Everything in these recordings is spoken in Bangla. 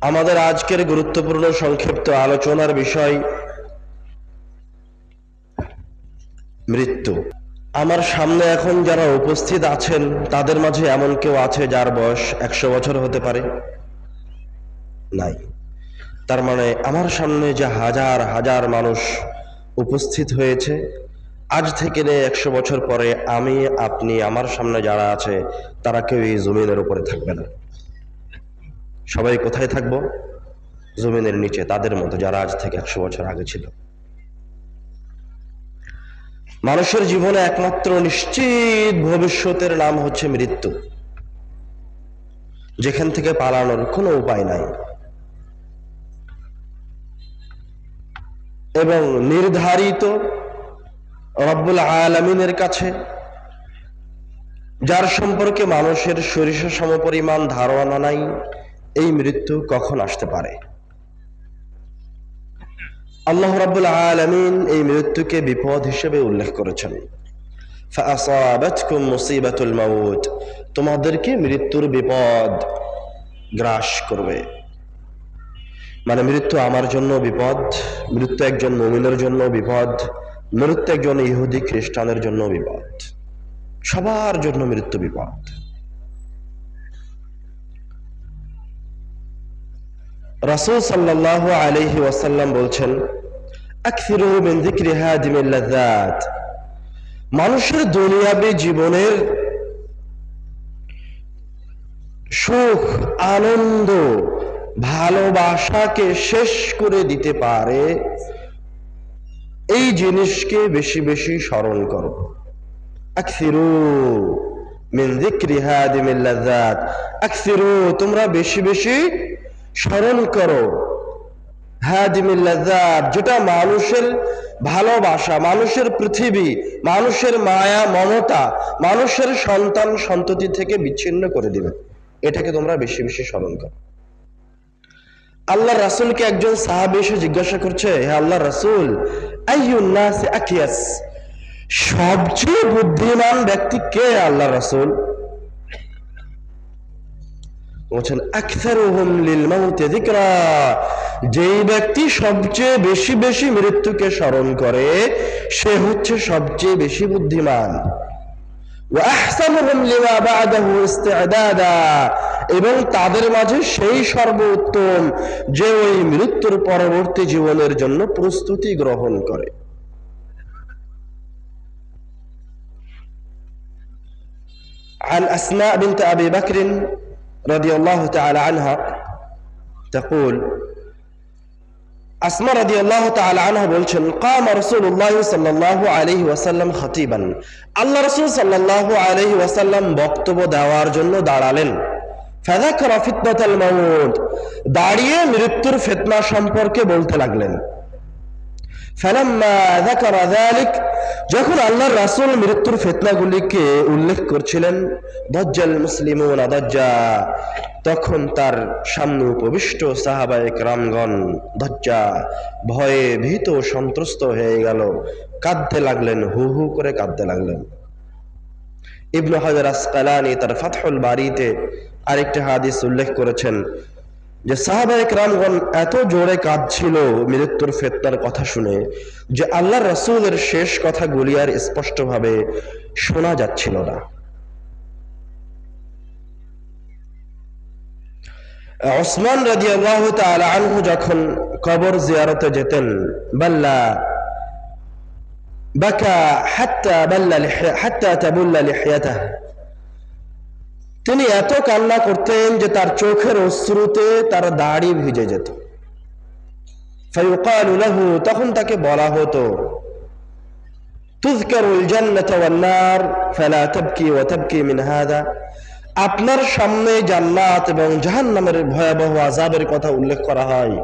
আমাদের আজকের গুরুত্বপূর্ণ সংক্ষিপ্ত আলোচনার বিষয় মৃত্যু। আমার সামনে এখন যারা উপস্থিত আছেন তাদের মাঝে এমন কেউ আছে যার বয়স 100 বছর হতে পারে? নাই। তার মানে আমার সামনে যে হাজার হাজার মানুষ উপস্থিত হয়েছে, আজ থেকে 100 বছর পরে আমি, আপনি, আমার সামনে যারা আছে তারা কেউ এই জমিনের উপরে থাকবে না। সবাই কোথায় থাকবো? জমিনের নিচে, তাদের মতো যারা আজ থেকে 100 বছর আগে ছিল। মানুষের জীবনে একমাত্র নিশ্চিত ভবিষ্যতের নাম হচ্ছে মৃত্যু, যেখান থেকে পালানোর কোনো উপায় নাই এবং নির্ধারিত রব্বুল আলামিনের কাছে, যার সম্পর্কে মানুষের সরিষা সমপরিমাণ ধারণা নাই, এই মৃত্যু কখন আসতে পারে। আল্লাহ রাব্বুল আলামিন এই মৃত্যুকে বিপদ হিসেবে উল্লেখ করেছেন। ফাআসাবাতকুম মুসিবাতুল মাউত, তোমাদেরকে মৃত্যুর বিপদ গ্রাস করবে। মানে মৃত্যু আমার জন্য বিপদ, মৃত্যু একজন মুমিনের জন্য বিপদ, মৃত্যু একজন ইহুদি খ্রিস্টানের জন্য বিপদ, সবার জন্য মৃত্যু বিপদ। রাসূল সাল্লাল্লাহু আলাইহি ওয়াসাল্লাম বলছেন, আকসিরু মিন যিকরি হাদিমিল লাযাত, মানুষের দুনিয়াবী জীবনের সুখ, আনন্দ, ভালোবাসাকে শেষ করে দিতে পারে এই জিনিসকে বেশি বেশি স্মরণ করো। আকসিরু মিন যিকরি হাদিমিল লাযাত, আকসিরু, তোমরা বেশি বেশি স্মরণ করো হাদিমিল লাযাত, যেটা মানুষের ভালোবাসা, মানুষের পৃথিবী, মানুষের মায়া মমতা, মানুষের সন্তান সন্ততি থেকে বিচ্ছিন্ন করে দিবে। এটাকে তোমরা বেশি বেশি স্মরণ করো। আল্লাহ রাসূলকে একজন সাহাবী এসে জিজ্ঞাসা করছে, হে আল্লাহ রাসূল, আইয়ুন নাসি আকিয়াস, সবচেয়ে বুদ্ধিমান ব্যক্তি কে আল্লাহ রাসূল? বলছেন, আকসারুহুম লিল মাউতি যিকরা, যেই ব্যক্তি সবচেয়ে বেশি বেশি মৃত্যুকে স্মরণ করে সে হচ্ছে সবচেয়ে বেশি বুদ্ধিমান। ওয়া আহসানুহুম লিমা বা'দাহু ইসতি'দাদা, এবং তাদের মাঝে সেই সর্বোত্তম যে ওই মৃত্যুর পরবর্তী জীবনের জন্য প্রস্তুতি গ্রহণ করে। عن أسماء بنت أبي بكر رضي الله تعالى عنها تقول, আসমা রাদিয়াল্লাহু তাআলা আনহা বলছেন, قام رسول الله صلى الله عليه وسلم خطيبا, আল্লাহ রাসূল সাল্লাল্লাহু আলাইহি ওয়াসাল্লাম বক্তব্য দেওয়ার জন্য দাঁড়ালেন। ফাযাকারা ফিতনাতাল মাউত, দাঁড়িয়ে মৃত্যুর ফিতনা সম্পর্কে বলতে লাগলেন। ফালাম্মা যাকারা যালিক, যখন আল্লাহর রাসূল মৃত্যুর ফিতনাগুলিকে উল্লেখ করছিলেন, দাজ্জাল মুসলিমুনা দাজ্জা, তখন তার সামনে উপবিষ্ট সাহাবায়ে কেরামগণ দাজ্জা, ভয়ে ভীত সন্ত্রস্ত হয়ে গেল, কাঁদতে লাগলেন, হু হু করে কাঁদতে লাগলেন। ইবনে হাজার আসকালানী তার ফাতহুল বারীতে আরেকটা হাদিস উল্লেখ করেছেন যে সাহাবায়ে কেরামগণ এত জোরে কাঁদছিল মৃত্যুর ফিতনার কথা শুনে যে আল্লাহর রাসূলের শেষ কথাগুলি আর স্পষ্টভাবে শোনা যাচ্ছিল না। উসমান রাদিয়াল্লাহু তাআলা আনহু যখন কবর জিয়ারতে যেতেন, বাকা হাত্তা তাবুল্লা লিহিয়াতাহু, তিনি এত কান্না করতেন যে তার চোখের অশ্রুতে তার দাড়ি ভিজে যেত। ফায়ুকালু লাহু, তখন তাকে বলা হতো, তুযকারুল জান্নাতু ওয়ান নার ফালা তাবকি ওয়া তাবকি মিন হাযা, আপনার সামনে জান্নাত এবং জাহান্নামের ভয়াবহ আযাবের কথা উল্লেখ করা হয়,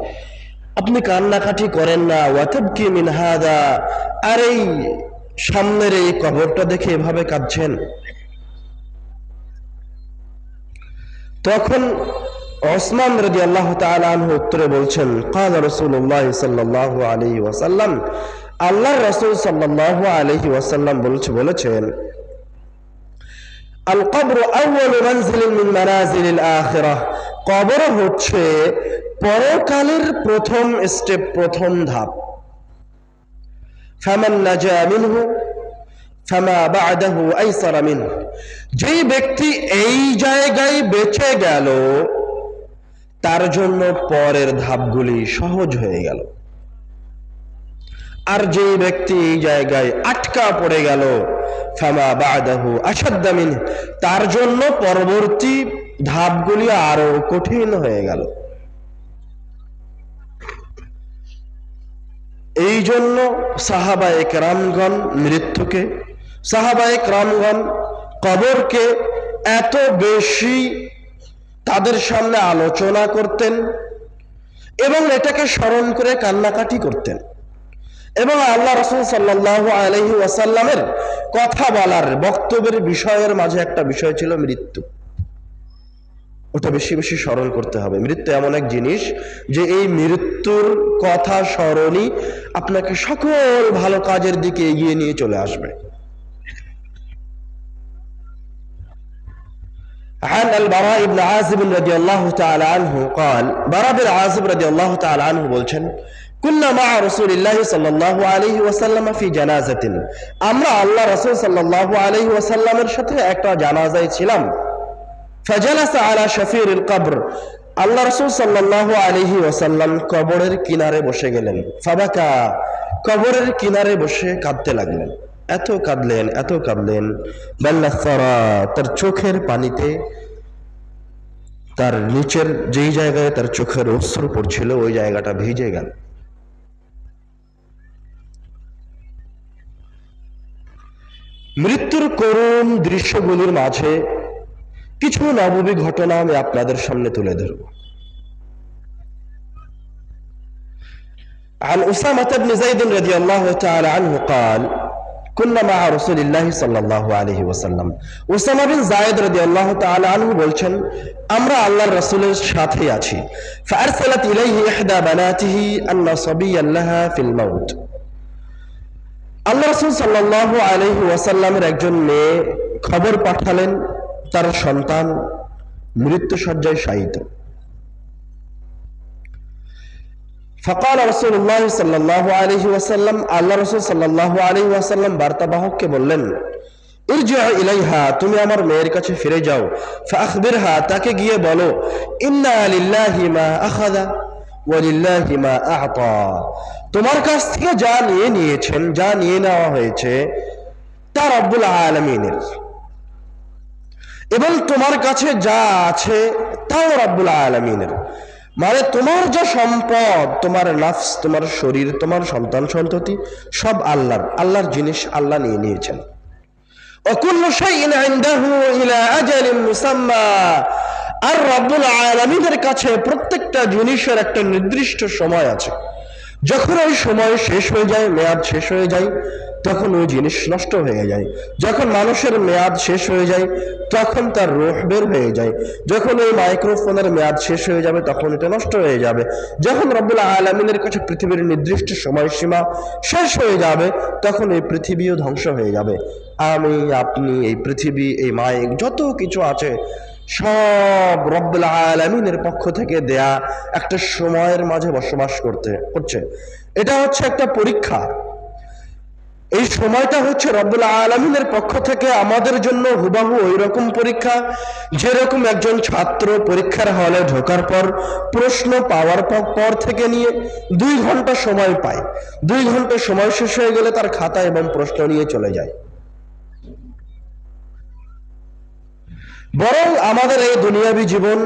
আপনি কান্নাকাটি করেন না, ওয়া তাবকি মিন হাযা, আর এই সামনের এই কবরটা দেখে এভাবে কাঁদছেন। তখন উসমান রাদিয়াল্লাহু তাআলা আনহু উত্তরে বলছেন, ক্বালা রাসূলুল্লাহ সাল্লাল্লাহু আলাইহি ওয়াসাল্লাম, আল্লাহর রাসূল সাল্লাল্লাহু আলাইহি ওয়াসাল্লাম বলেছেন, আল কবর আউয়ালু মানজিলিন মিন মানাজিলিল আখিরাহ, কবর হচ্ছে পরকালের প্রথম স্টেপ, প্রথম ধাপ। ফামান নাজা মিনহু ফামা বা'দাহু আইসারা মিনহু, যেই ব্যক্তি এই জায়গায় বেঁচে গেল তার জন্য পরের ধাপগুলি সহজ হয়ে গেল। আর যেই ব্যক্তি এই জায়গায় আটকা পড়ে গেল ফামা বা'দাহু আশাদ্দা মিনহু, তার জন্য পরবর্তী ধাপগুলি আরো কঠিন হয়ে গেল। এই জন্য সাহাবায়ে কেরামগণ মৃত্যুকে, সাহাবায়ে কেরামগণ কবরকে এত বেশি তাদের সামনে আলোচনা করতেন এবং এটাকে স্মরণ করে কান্নাকাটি করতেন। এবং আল্লাহ রাসূল সাল্লাল্লাহু আলাইহি ওয়াসাল্লামের কথা বলার বক্তব্যের বিষয়ের মাঝে একটা বিষয় ছিল মৃত্যু। ওটা বেশি বেশি স্মরণ করতে হবে। মৃত্যু এমন এক জিনিস যে এই মৃত্যুর কথা স্মরণই আপনাকে সকল ভালো কাজের দিকে এগিয়ে নিয়ে চলে আসবে। عن البراء بن عازب رضي الله تعالى عنه قال براء بن عازب رضي الله تعالى عنه বলছেন كنا مع رسول الله صلى الله عليه وسلم في جنازة, আমরা আল্লাহ রাসূল সাল্লাল্লাহু আলাইহি ওয়াসাল্লামের সাথে একটা জানাজায় ছিলাম। فجلس على شفير القبر, আল্লাহ রাসূল সাল্লাল্লাহু আলাইহি ওয়াসাল্লাম কবরের কিনারে বসে গেলেন। ফাবাকা, কবরের কিনারে বসে কাঁদতে লাগলেন। এত কাঁদলেন, এত কাঁদলেন, বাল্লাসারা, তার চোখের পানিতে তার নিচের যেই জায়গায় তার চোখের অশ্রু পড়ছিল ওই জায়গাটা ভিজে গেল। মৃত্যুর করুণ দৃশ্যগুলির মাঝে কিছু নববী ঘটনা আমি আপনাদের সামনে তুলে ধরব। عن أسامة بن زيد رضي الله تعالى عنه قال كنا مع رسول الله صلى الله عليه وسلم, উসামা বিন যায়েদ রাদিয়াল্লাহু তাআলা আনহু বলছেন আমরা আল্লাহর রাসূলের সাথে আছি। فأرسلت إليه إحدى بناته أن صبيا لها في الموت, আল্লাহ রাসূল সাল্লাল্লাহু আলাইহি ওয়াসাল্লামের একজন মেয়ে খবর পাঠালেন তার সন্তান মৃত্যুশয্যায় শায়িত। فقال رسول الله صلى الله عليه وسلم, আল্লাহ রাসূল সাল্লাল্লাহু আলাইহি ওয়াসাল্লাম বার্তাবাহককে বললেন ইরজি' ইলাইহা, তুমি আমার মেয়ের কাছে ফিরে যাও। ফাআখবিরহা, তাকে গিয়ে বলো ইন্না লিল্লাহি মা আখাযা ওয়া লিল্লাহি মা আ'তা, তোমার কাছ থেকে যা নিয়ে নিয়েছেন, যা নিয়ে নেওয়া হয়েছে তা রব্বুল আলামিনের, এবং তোমার কাছে যা আছে তাও রব্বুল আলামিনের। মানে তোমার যা সম্পদ, তোমার নফস, তোমার শরীর, তোমার সন্তান সন্ততি সব আল্লাহর, আল্লাহর জিনিস আল্লাহ নিয়ে নিয়েছেন। ওয়াকুল্লু শাইইন ইনদাহু ইলা আজালিন মুসাম্মা, আর রব্বুল আলামিনের কাছে প্রত্যেকটা জিনিসের একটা নির্দিষ্ট সময় আছে। যখন ওই সময় শেষ হয়ে যায়, মেয়াদ শেষ হয়ে যায়, তখন ওই জিনিস নষ্ট হয়ে যায়। যখন মানুষের মেয়াদ শেষ হয়ে যায় তখন তার রূহ বের হয়ে যায়। যখন ওই মাইক্রোফোনের মেয়াদ শেষ হয়ে যাবে তখন এটা নষ্ট হয়ে যাবে। যখন রব্বুল আলামিনের কাছে পৃথিবীর নির্দিষ্ট সময়সীমা শেষ হয়ে যাবে তখন এই পৃথিবীও ধ্বংস হয়ে যাবে। আমি, আপনি, এই পৃথিবী, এই মাইক, যত কিছু আছে সব রব্বুল আলামিনের পক্ষ থেকে দেয়া একটা সময়ের মাঝে বসবাস করছে। এটা হচ্ছে একটা পরীক্ষা। এই সময়টা হচ্ছে রব্বুল আলামিনের পক্ষ থেকে আমাদের জন্য হুবাহু ওই রকম পরীক্ষা যেরকম একজন ছাত্র পরীক্ষার হলে ঢোকার পর প্রশ্ন পাওয়ার পর থেকে নিয়ে 2 ঘন্টা সময় পায়। 2 ঘন্টা সময় শেষ হয়ে গেলে তার খাতা এবং প্রশ্ন নিয়ে চলে যায়। বরং আমাদের এই দুনিয়াবী জীবন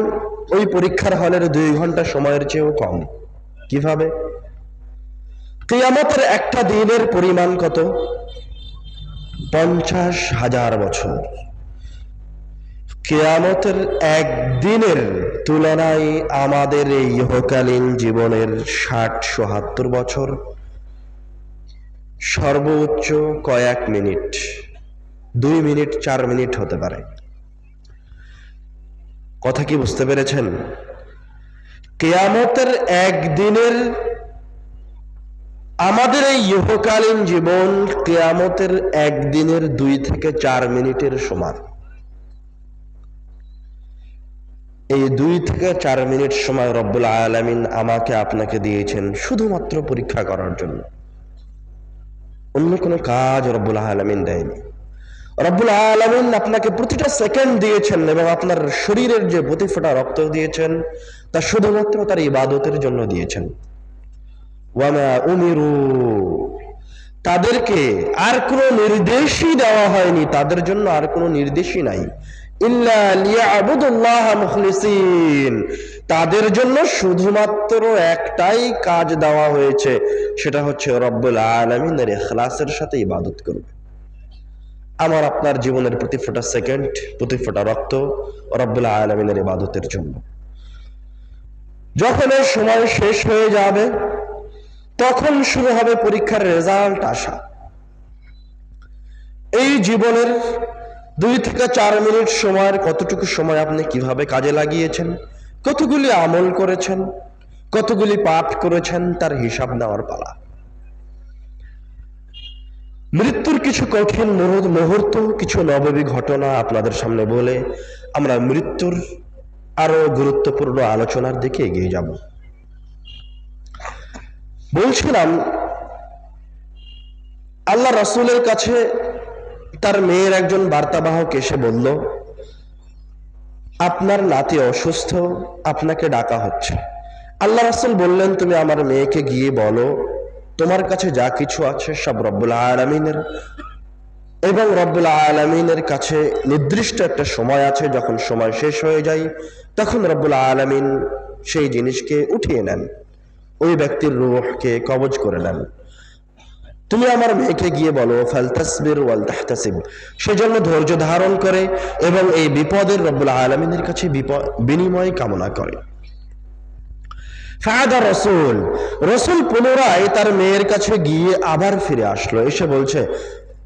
ওই পরীক্ষার হলের 2 ঘন্টা সময়ের চেয়েও কম। কিভাবে? কিয়ামতের একটা দিনের পরিমাণ কত? 50,000 বছর। কিয়ামতের একদিনের তুলনায় আমাদের এই ইহকালীন জীবনের 60-70 বছর সর্বোচ্চ কয়েক মিনিট, 2 মিনিট 4 মিনিট হতে পারে। কথা কি বুঝতে পেরেছেন? কিয়ামতের একদিনের আমাদের এই ইহকালীন জীবন কিয়ামতের একদিনের 2 থেকে 4 মিনিটের সমান। এই 2 থেকে 4 মিনিট সময় রব্বুল আলামিন আমাকে আপনাকে দিয়েছেন শুধুমাত্র পরীক্ষা করার জন্য। অন্য কোনো কাজ রব্বুল আলামিন দেয়নি। রব্বুল আলামিন আপনাকে প্রতিটা সেকেন্ড দিয়েছেন এবং আপনার শরীরের যে প্রতি ফোঁটা রক্ত দিয়েছেন তা শুধুমাত্র তার ইবাদতের জন্য দিয়েছেন। ওয়ামা উমিরু, তাদেরকে আর কোনো নির্দেশই দেওয়া হয়নি, তাদের জন্য আর কোনো নির্দেশই নাই। ইল্লা লিয়াবুদুল্লাহ মুখলিসিন, তাদের জন্য শুধুমাত্র একটাই কাজ দেওয়া হয়েছে, সেটা হচ্ছে রব্বুল আলামিনের ইখলাসের সাথে ইবাদত করবে। আমার আপনার জীবনের প্রতি ফোঁটা সেকেন্ড, প্রতি ফোঁটা রক্ত রব্বুল আলামিনের ইবাদতের জন্য। যখন এই সময় শেষ হয়ে যাবে তখন শুরু হবে পরীক্ষার রেজাল্ট আসা। এই জীবনের 2 থেকে 4 মিনিট সময়ের কতটুকু সময় আপনি কিভাবে কাজে লাগিয়েছেন, কতগুলি আমল করেছেন, কতগুলি পাঠ করেছেন, তার হিসাব নেওয়ার পালা। মৃত্যুর কিছু কঠিন মুহূর্ত, কিছু নববী ঘটনা আপনাদের সামনে বলে আমরা মৃত্যুর আরো গুরুত্বপূর্ণ আলোচনার দিকে এগিয়ে যাব। বলছিলাম আল্লাহ রাসূলের কাছে তার মেয়ের একজন বার্তাবাহক এসে বলল, আপনার নাতি অসুস্থ, আপনাকে ডাকা হচ্ছে। আল্লাহ রাসূল বললেন, তুমি আমার মেয়েকে গিয়ে বলো তোমার কাছে যা কিছু আছে সব রব্বুল আলামিনের, এবং রব্বুল আলামিনের কাছে নির্দিষ্ট একটা সময় আছে, যখন সময় শেষ হয়ে যায় তখন রব্বুল আলামিন সেই জিনিসকে উঠিয়ে নেন, ওই ব্যক্তির রূহকে কবজ করে নেন। তুমি আমার মেয়েকে গিয়ে বলো ফালতাসবির ওয়াল তাহতাসিব, সেজন্য ধৈর্য ধারণ করে এবং এই বিপদের রব্বুল আলামিনের কাছে বিনিময় কামনা করে। ফাদা রাসূল, রাসূল পুনরায় তার মেয়ের কাছে গিয়ে আবার ফিরে আসলো, এসে বলছে,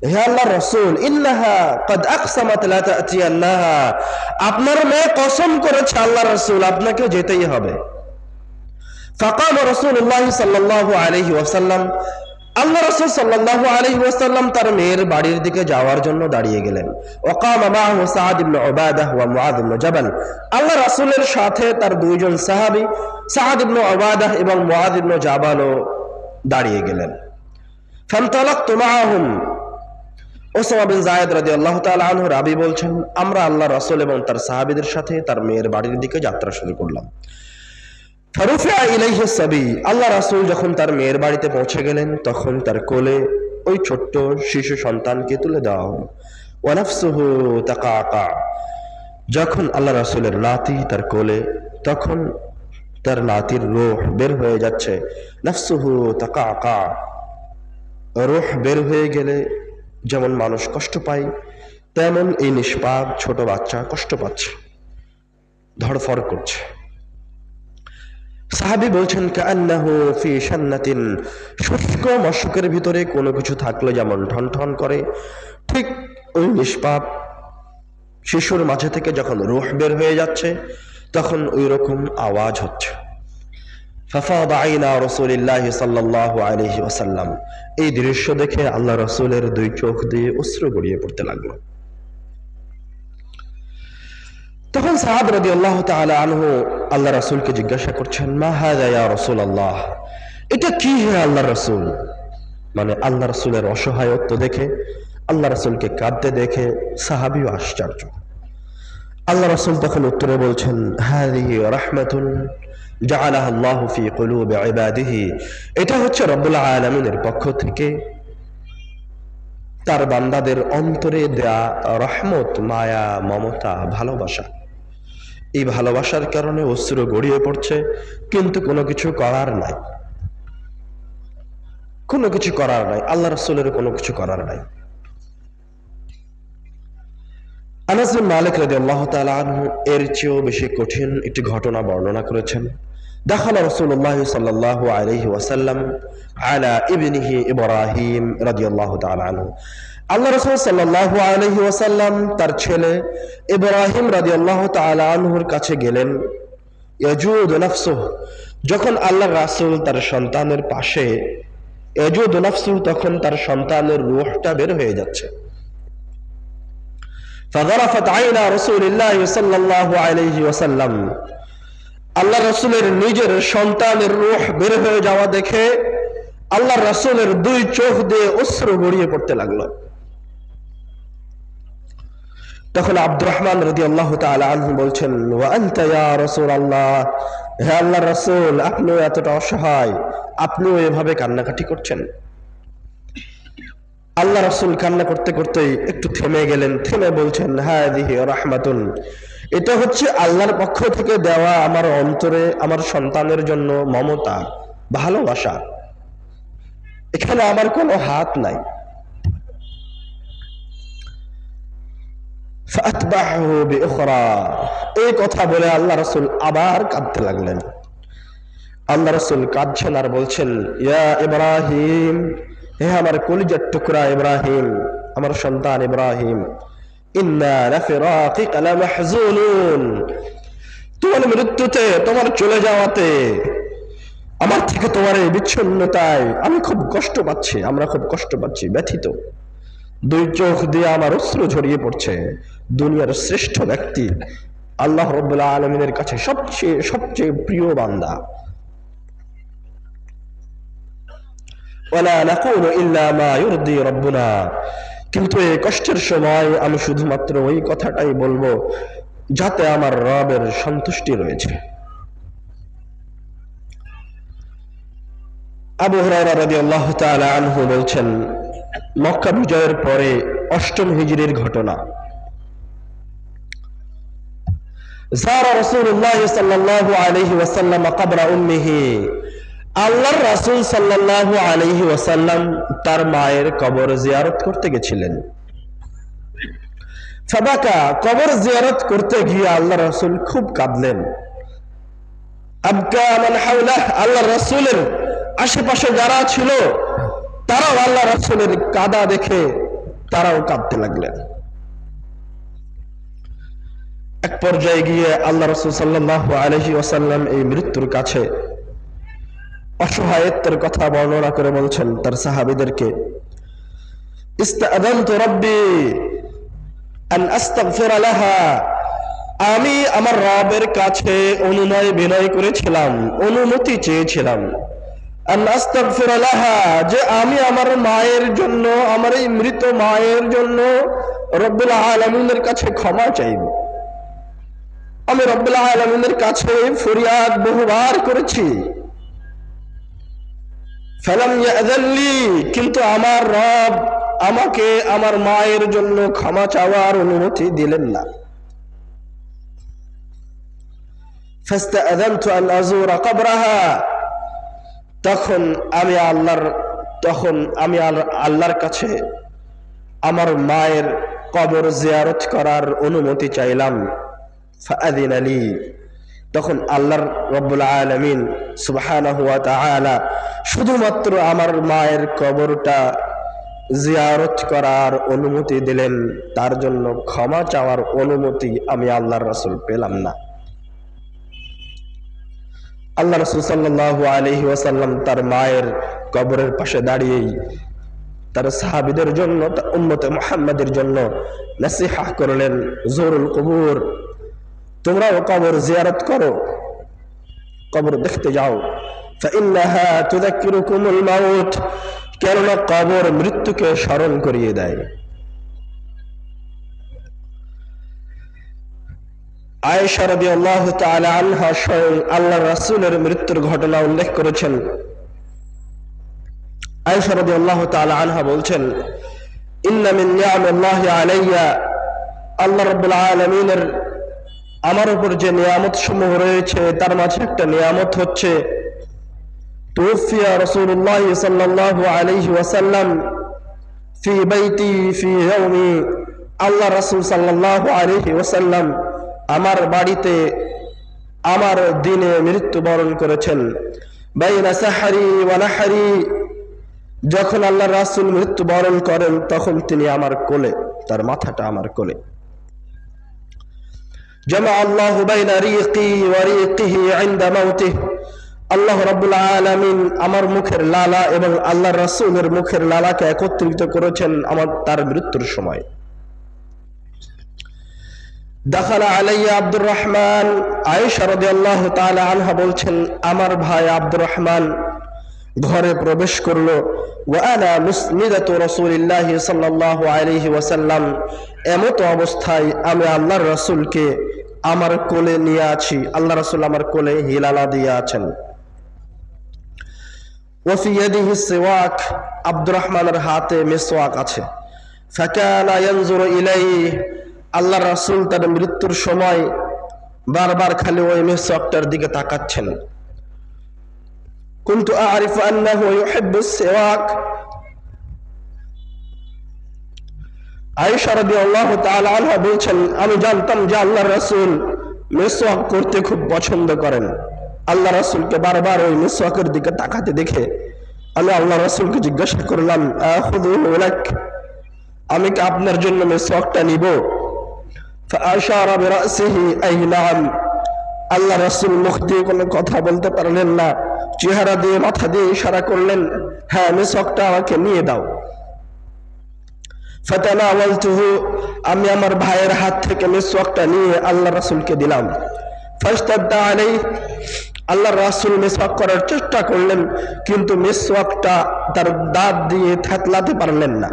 হে আল্লাহর রাসূল, ইন্নাহা ক্বাদ আকসামাত লা তা'তিয়ান্নাহা, আপনার মেয়ে কসম করেছে আল্লাহর রাসূল আপনাকে যেতেই হবে। ফাকাম রাসূলুল্লাহ সাল্লাল্লাহু আলাইহি ওয়াসাল্লাম, আল্লাহ রাসূল সাল্লাল্লাহু আলাইহি ওয়াসাল্লাম তার মেয়ের বাড়ির দিকে যাওয়ার জন্য দাঁড়িয়ে গেলেন। ওয়াকামা মাআহু সাদ ইবনে উবাদাহ ওয়া মুআয ইবনে জাবাল, আল্লাহ রাসূলের সাথে তার দুইজন সাহাবী সাদ ইবনে উবাদাহ এবং মুআয ইবনে জাবালও দাঁড়িয়ে গেলেন। ফান্তালাকতু মাআহুম, ওসামা বিন যায়েদ রাদিয়াল্লাহু তাআলা আনহু রাবী বলছেন, আমরা আল্লাহ রাসূল এবং তার সাহাবীদের সাথে তার মেয়ের বাড়ির দিকে যাত্রা শুরু করলাম। ফারুফিআ ইলাইহি সাবী, আল্লাহ রাসূল যখন তার মেয়ের বাড়িতে পৌঁছে গেলেন তখন তার কোলে ওই ছোট্ট শিশু সন্তানকে তুলে দেওয়া হলো। ওয়া নাফসুহু তাকাআকা, যখন আল্লাহ রাসূলের নাতি তার কোলে, তখন তার নাতির রূহ বের হয়ে যাচ্ছে। নাফসুহু তাকাআকা, রূহ বের হয়ে গেলে যেমন মানুষ কষ্ট পায় তেমন এই নিষ্পাপ ছোট বাচ্চা কষ্ট পাচ্ছে, ধড়ফড় করছে। সাহাবী বলছেন, কাআন্নাহু ফি শান্নাতিন, শুষ্ক মশকের ভিতরে কোনো কিছু থাকলে যেমন ঠন ঠন করে, ঠিক ওই নিষ্পাপ শিশুর মাঝে থেকে যখন রূহ বের হয়ে যাচ্ছে তখন ওই রকম আওয়াজ হচ্ছে। ফাফাদা আইনা রাসূলিল্লাহি সাল্লাল্লাহু আলাইহি ওয়াসাল্লাম, এই দৃশ্য দেখে আল্লাহ রাসূলের 2 চোখ দিয়ে অশ্রু গড়িয়ে পড়তে লাগলো। তখন সাহাব রাদিয়াল্লাহু তাআলা আনহু আল্লাহ রাসূলকে জিজ্ঞাসা করছেন, মা হাযা ইয়া রাসূলুল্লাহ, এটা কি হে আল্লাহ রাসূল? মানে আল্লাহ রাসূলের অসহায়ত্ব দেখে, আল্লাহ রাসূলকে কাঁদতে দেখে সাহাবীও আশ্চর্য। আল্লাহ রাসূল তখন উত্তরে বলছেন, হাযিহি রাহমাতুন জাআলাহা আল্লাহু ফি কুলুবি ইবাদিহি, এটা হচ্ছে রব্বুল আলামিনের পক্ষ থেকে তার বান্দাদের অন্তরে দেয়া রহমত, মায়া, মমতা, ভালোবাসা। এই ভালোবাসার কারণে অশ্রু গড়িয়ে পড়ছে, কিন্তু কোনো কিছু করার নাই, কোনো কিছু করার নাই, আল্লাহ রাসূলের কোনো কিছু করার নাই। আনাস বিন মালিক রাদিয়াল্লাহু তাআলা আনহু এর চেয়েও বেশি কঠিন একটি ঘটনা বর্ণনা করেছেন। দাখালা রাসূলুল্লাহ সাল্লাল্লাহু আলাইহি ওয়াসাল্লাম আলা ইবনিহি ইব্রাহিম রাদিয়াল্লাহু তাআলা আনহু, আল্লাহ রাসূল সাল্লাল্লাহু আলাইহি ওয়াসাল্লাম তার ছেলে ইব্রাহিম রাদিয়াল্লাহু তাআলা আনহুর কাছে গেলেন। ইয়াজুদু নাফসুহু, যখন আল্লাহ রাসূল তার সন্তানের পাশে, ইয়াজুদু নাফসুহু, তখন তার সন্তানের রূহটা বের হয়ে যাচ্ছে। فظرفت عين رسول الله صلى الله عليه وسلم আল্লাহ রাসূলের নিজের সন্তানের রূহ বের হয়ে যাওয়া দেখে আল্লাহ রাসূলের দুই চোখ দিয়ে অশ্রু গড়িয়ে পড়তে লাগলো। তখন আব্দুর রহমান রাদিয়াল্লাহু তাআলা আনহু বলছেন, ওয়া আনতা ইয়া রাসূলুল্লাহ, হে আল্লাহর রাসূল, আপনিও এতটা অসহায়, আপনিও এভাবে কান্নাকাটি করছেন? আল্লাহ রাসূল কান্না করতে করতে একটু থেমে গেলেন, থেমে বলছেন, হাদিহি রাহমাতুন, এটা হচ্ছে আল্লাহর পক্ষ থেকে দেওয়া আমার অন্তরে আমার সন্তানের জন্য মমতা, ভালোবাসা, এখানে আমার কোনো হাত নাই। ফাতবাহু বিউখরা, এই কথা বলে আল্লাহ রাসূল আবার কাঁদতে লাগলেন। আল্লাহ রাসূল কাঁদছেন আর বলছেন, ইয়া ইব্রাহিম, হে আমার কলিজার টুকরা ইব্রাহিম, আমার সন্তান ইব্রাহিম, ইন্না লাফিরাকিকা লামাহজুনুন, তোমার মৃত্যুতে, তোমার চলে যাওয়াতে, আমার থেকে তোমার এই বিচ্ছিন্নতায় আমি খুব কষ্ট পাচ্ছি, আমরা খুব কষ্ট পাচ্ছি, ব্যথিত। দুই চোখ দিয়ে আমার অশ্রু ঝরিয়ে পড়ছে। দুনিয়ার শ্রেষ্ঠ ব্যক্তি আল্লাহ রাব্বুল আলামিনের কাছে সবচেয়ে সবচেয়ে প্রিয় বান্দা। ওয়ালা নাকুলু ইল্লা মা ইউরদি রাব্বুনা, কিন্তু এই কষ্টের সময় আমি শুধুমাত্র ওই কথাটাই বলবো যাতে আমার রবের সন্তুষ্টি রয়েছে। আবু হুরায়রা রাদিয়াল্লাহু তাআলা আনহু বলছেন, মক্কা বিজয়ের পরে ৮ম হিজরির ঘটনা। যারা রাসূলুল্লাহ সাল্লাল্লাহু আলাইহি ওয়াসাল্লাম কবর উম্মিহি, আল্লাহর রাসূল সাল্লাল্লাহু আলাইহি ওয়াসাল্লাম তার মায়ের কবর জিয়ারত করতে গেছিলেন। ফাবাকা, কবর জিয়ারত করতে গিয়ে আল্লাহর রাসূল খুব কাঁদলেন। আবকা মান হাওলাহ, আল্লাহর রাসূলের আশেপাশে যারা ছিল তারাও আল্লাহ রাসূলের কাঁদা দেখে তারাও কাঁদতে লাগলেন। এক পর্যায়ে গিয়ে আল্লাহ রাসূল সাল্লাল্লাহু আলাইহি ওয়াসাল্লাম এই মৃত্যুর কাছে অসহায়ত্বের কথা বর্ণনা করে বলছেন তার সাহাবীদেরকে, ইস্তাআযানতু রাব্বি আন আস্তাগফির লাহা, আমি আমার রবের কাছে অনুনয় বিনয় করেছিলাম, অনুমতি চেয়েছিলাম, আন আস্তাগফির লাহা, যে আমি আমার মায়ের জন্য, আমার এই মৃত মায়ের জন্য রব্বুল আলামিনের কাছে ক্ষমা চাইব। আমি রব্বুল আলামিনের কাছে ফরিয়াদ বহুবার করেছি। ফালাম ইয়াযাল্লি, কিন্তু আমার রব আমাকে আমার মায়ের জন্য ক্ষমা চাওয়ার অনুমতি দিলেন না। ফাস্তাআযানতু আন আযুরা কবরাহা, তখন আমি আল্লাহর কাছে আমার মায়ের কবর জিয়ারত করার অনুমতি চাইলাম। ফাআযিনা লি, তখন আল্লাহর রাব্বুল আলামিন সুবহানাহু ওয়া তাআলা শুধুমাত্র আমার মায়ের কবরটা জিয়ারত করার অনুমতি দিলেন, তার জন্য ক্ষমা চাওয়ার অনুমতি আমি আল্লাহর রাসূল পেলাম না। আল্লাহ রাসূল সাল্লাল্লাহু আলাইহি ওয়াসাল্লাম তার মায়ের কবরের পাশে দাঁড়িয়েই তার সাহাবীদের জন্য, উম্মতে মুহাম্মাদের জন্য নসিহত করলেন, জুরুল কুবুর, তোমরাও কবর জিয়ারত করো, কবর দেখতে যাও। ফাইন্নাহা তুযাক্কিরুকুমুল মাউত, কেননা কবর মৃত্যুকে স্মরণ করিয়ে দেয়। আয়েশা রাদিয়াল্লাহু তাআলা আনহা স্বয়ং আল্লাহর রাসূলের মৃত্যুর ঘটনা উল্লেখ করেছেন। আয়েশা রাদিয়াল্লাহু তাআলা আনহা বলছেন, ইন্না মিন নি'ামিল্লাহি আলাইয়া, আল্লাহ রাব্বুল আলামিনের আমার উপর যে নিয়ামত সমূহ রয়েছে তার মাঝে একটা নিয়ামত হচ্ছে, তুফিয়া রাসূলুল্লাহ সাল্লাল্লাহু আলাইহি ওয়াসাল্লাম ফি বাইতি ফি ইয়াউমি, আল্লাহ রাসূল সাল্লাল্লাহু আলাইহি ওয়াসাল্লাম আমার বাড়িতে আমার দিনে মৃত্যুবরণ করেছেন। বাইনা সাহরি ওয়া নাহরি, যখন আল্লাহ রাসূল মৃত্যুবরণ করেন তখন তিনি আমার কোলে, তার মাথাটা আমার কোলে। জামা আল্লাহু বাইনা রিকি ওয়া রিকিহি ইনদা মাউতিহি, আল্লাহ রাব্বুল আলামিন আমার মুখের লালা এবং আল্লাহর রাসূলের মুখের লালাকে একত্রিত করেছেন তার মৃত্যুর সময়। দাখালা আলাইয়া আব্দুর রহমান, আয়েশা রাদিয়াল্লাহু তাআলা আনহা বলছেন, আমার ভাই আব্দুর রহমান ঘরে প্রবেশ করলো। ওয়া আনা মুসনিদাতু রাসূলিল্লাহি সাল্লাল্লাহু আলাইহি ওয়াসাল্লাম, এমত অবস্থায় আমি আল্লাহর রাসূলকে আমার কোলে নিয়ে আছি, আল্লাহ রাসূল আমার কোলে হিলালা দিয়ে আছেন। ওয়া ফি ইয়াদিহি সিওয়াক, আব্দুর রহমানের হাতে মিসওয়াক আছে। ফাকানা ইয়ানজুরু ইলাইহি, আল্লাহর রাসূল তার মৃত্যুর সময় বারবার খালি ওই মিসওয়াকটার দিকে তাকাচ্ছেন। কুনতু আ'রিফু আন্নাহু ইউহিব্বু সিওয়াক, আয়েশা রাদিয়াল্লাহু তাআলা আনহা বলছেন, আমি জানতাম যে আল্লাহর রাসূল মিসওয়াক করতে খুব পছন্দ করেন। আল্লাহ রাসূলকে বারবার ওই মিসওয়াকের দিকে তাকাতে দেখে আমি আল্লাহ রাসূলকে জিজ্ঞাসা করলাম, আখুযুহু লাক, আমি কি আপনার জন্য মিসওয়াকটা নিব? ফাআশারা বিরাসিহি আই নাম, আল্লাহ রাসূল মুখ দিয়ে কোনো কথা বলতে পারলেন না, চেহারা দিয়ে মাথা দিয়ে ইশারা করলেন, হ্যাঁ মিসওয়াকটা আমাকে নিয়ে দাও। ফাতানাওয়ালতুহু, আমি আমার ভাইয়ের হাত থেকে মিসওয়াকটা নিয়ে আল্লাহ রাসূলকে দিলাম। ফাশতাদ্দা আলাইহি, আল্লাহ রাসূল মিসওয়াক করার চেষ্টা করলেন, কিন্তু মিসওয়াকটা তার দাঁত দিয়ে থেতলাতে পারলেন না।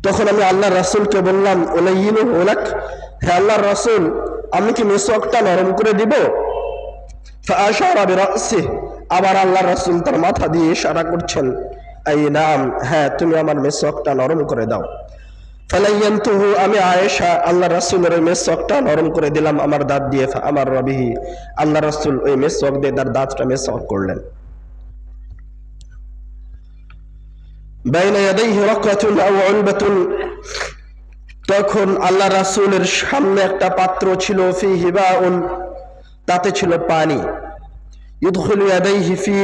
তখন আমি আল্লাহ রাসূলকে বললাম, উলাইয়িনুহু লাক, হে আল্লাহর রাসূল, আমি কি মিসওয়াকটা নরম করে দিব? ফাআশারা বিরাসিহি, আবার আল্লাহ রাসূল তার মাথা দিয়ে ইশারা করছেন, আই নাম, হ্যাঁ তুমি আমার মিসওয়াকটা নরম করে দাও। ফালাইয়ানতুহু, আমি আয়েশা আল্লাহ রাসূলের মিসওয়াকটা নরম করে দিলাম আমার দাঁত দিয়ে। ফাআমার বিহি, আল্লাহ রাসূল ওই মিসওয়াক দিয়ে তার দাঁতটা মিসওয়াক করলেন। বাইনা ইয়াদাইহি রাকআতুন আও উলবাতুন, তখন আল্লাহ রাসূলের সামনে একটা পাত্র ছিল, ফিহি বাউন, তাতে ছিল পানি। ইদখুলু ইয়াদাইহি ফি,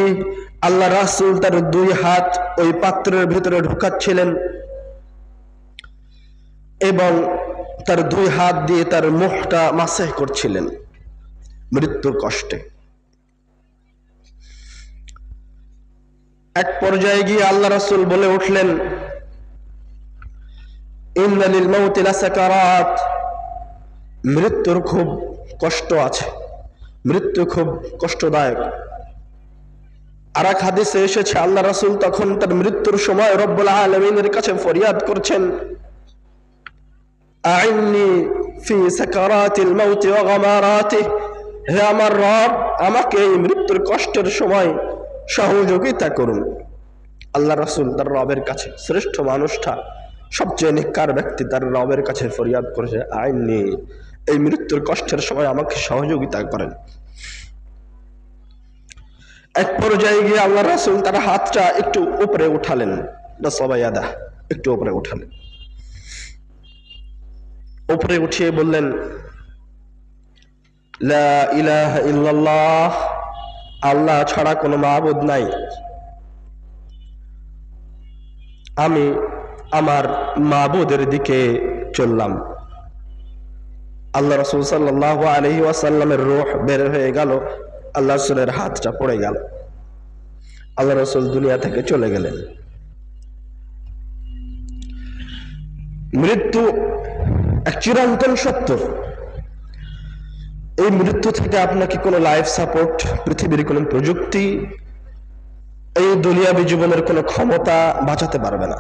আল্লাহ রাসূল তার দুই হাত ওই পাত্রের ভিতরে ঢুকাচ্ছিলেন এবং তার দুই হাত দিয়ে তার মুখটা মাসাহ করছিলেন মৃত্যুর কষ্টে। এক পর্যায়ে গিয়ে আল্লাহ রাসূল বলে উঠলেন, ইন্না লিল মাউতি লাসাকারাত, মৃত্যুর খুব কষ্ট আছে, মৃত্যু খুব কষ্টদায়ক। আর এক হাদিসে এসেছে আল্লাহ রাসূল তখন তার মৃত্যুর সময় রব্বুল আলামিনের কাছে ফরিয়াদ করছেন, আইন্নি ফি সাকারাতিল মাউতি ওয়া গামারাতিহি, হে আমার রব, আমাকে এই মৃত্যুর কষ্টের সময় সহযোগিতা করুন। আল্লাহ রাসূল তার রবের কাছে, শ্রেষ্ঠ মানুষটা, সবচেয়ে নেককার ব্যক্তি, তার রবের কাছে ফরিয়াদ করেছে, আইন্নি, এই মৃত্যুর কষ্টের সময় আমাকে সহযোগিতা করেন। এক পর্যায়ে গিয়ে আল্লাহ রাসূল তার হাতটা একটু উপরে উঠালেন, নাসাবায়াদা, একটু উপরে উঠালেন, উপরে উঠিয়ে বললেন, লা ইলাহা ইল্লাল্লাহ, আল্লাহ ছাড়া কোনো মাবুদ নাই, আমি আমার মাবুদের দিকে চললাম। আল্লাহ রাসূল সাল্লাল্লাহু আলাইহি ওয়াসাল্লামের রূহ বের হয়ে গেল, আল্লাহ রাসূলের হাতটা পড়ে গেল, আল্লাহ রাসূল দুনিয়া থেকে চলে গেলেন। মৃত্যু এক চিরন্তন সত্য। এই মৃত্যু থেকে আপনাকে কোনো লাইফ সাপোর্ট, পৃথিবীর কোনো প্রযুক্তি, এই দুনিয়াবী জীবনের কোনো ক্ষমতা বাঁচাতে পারবে না।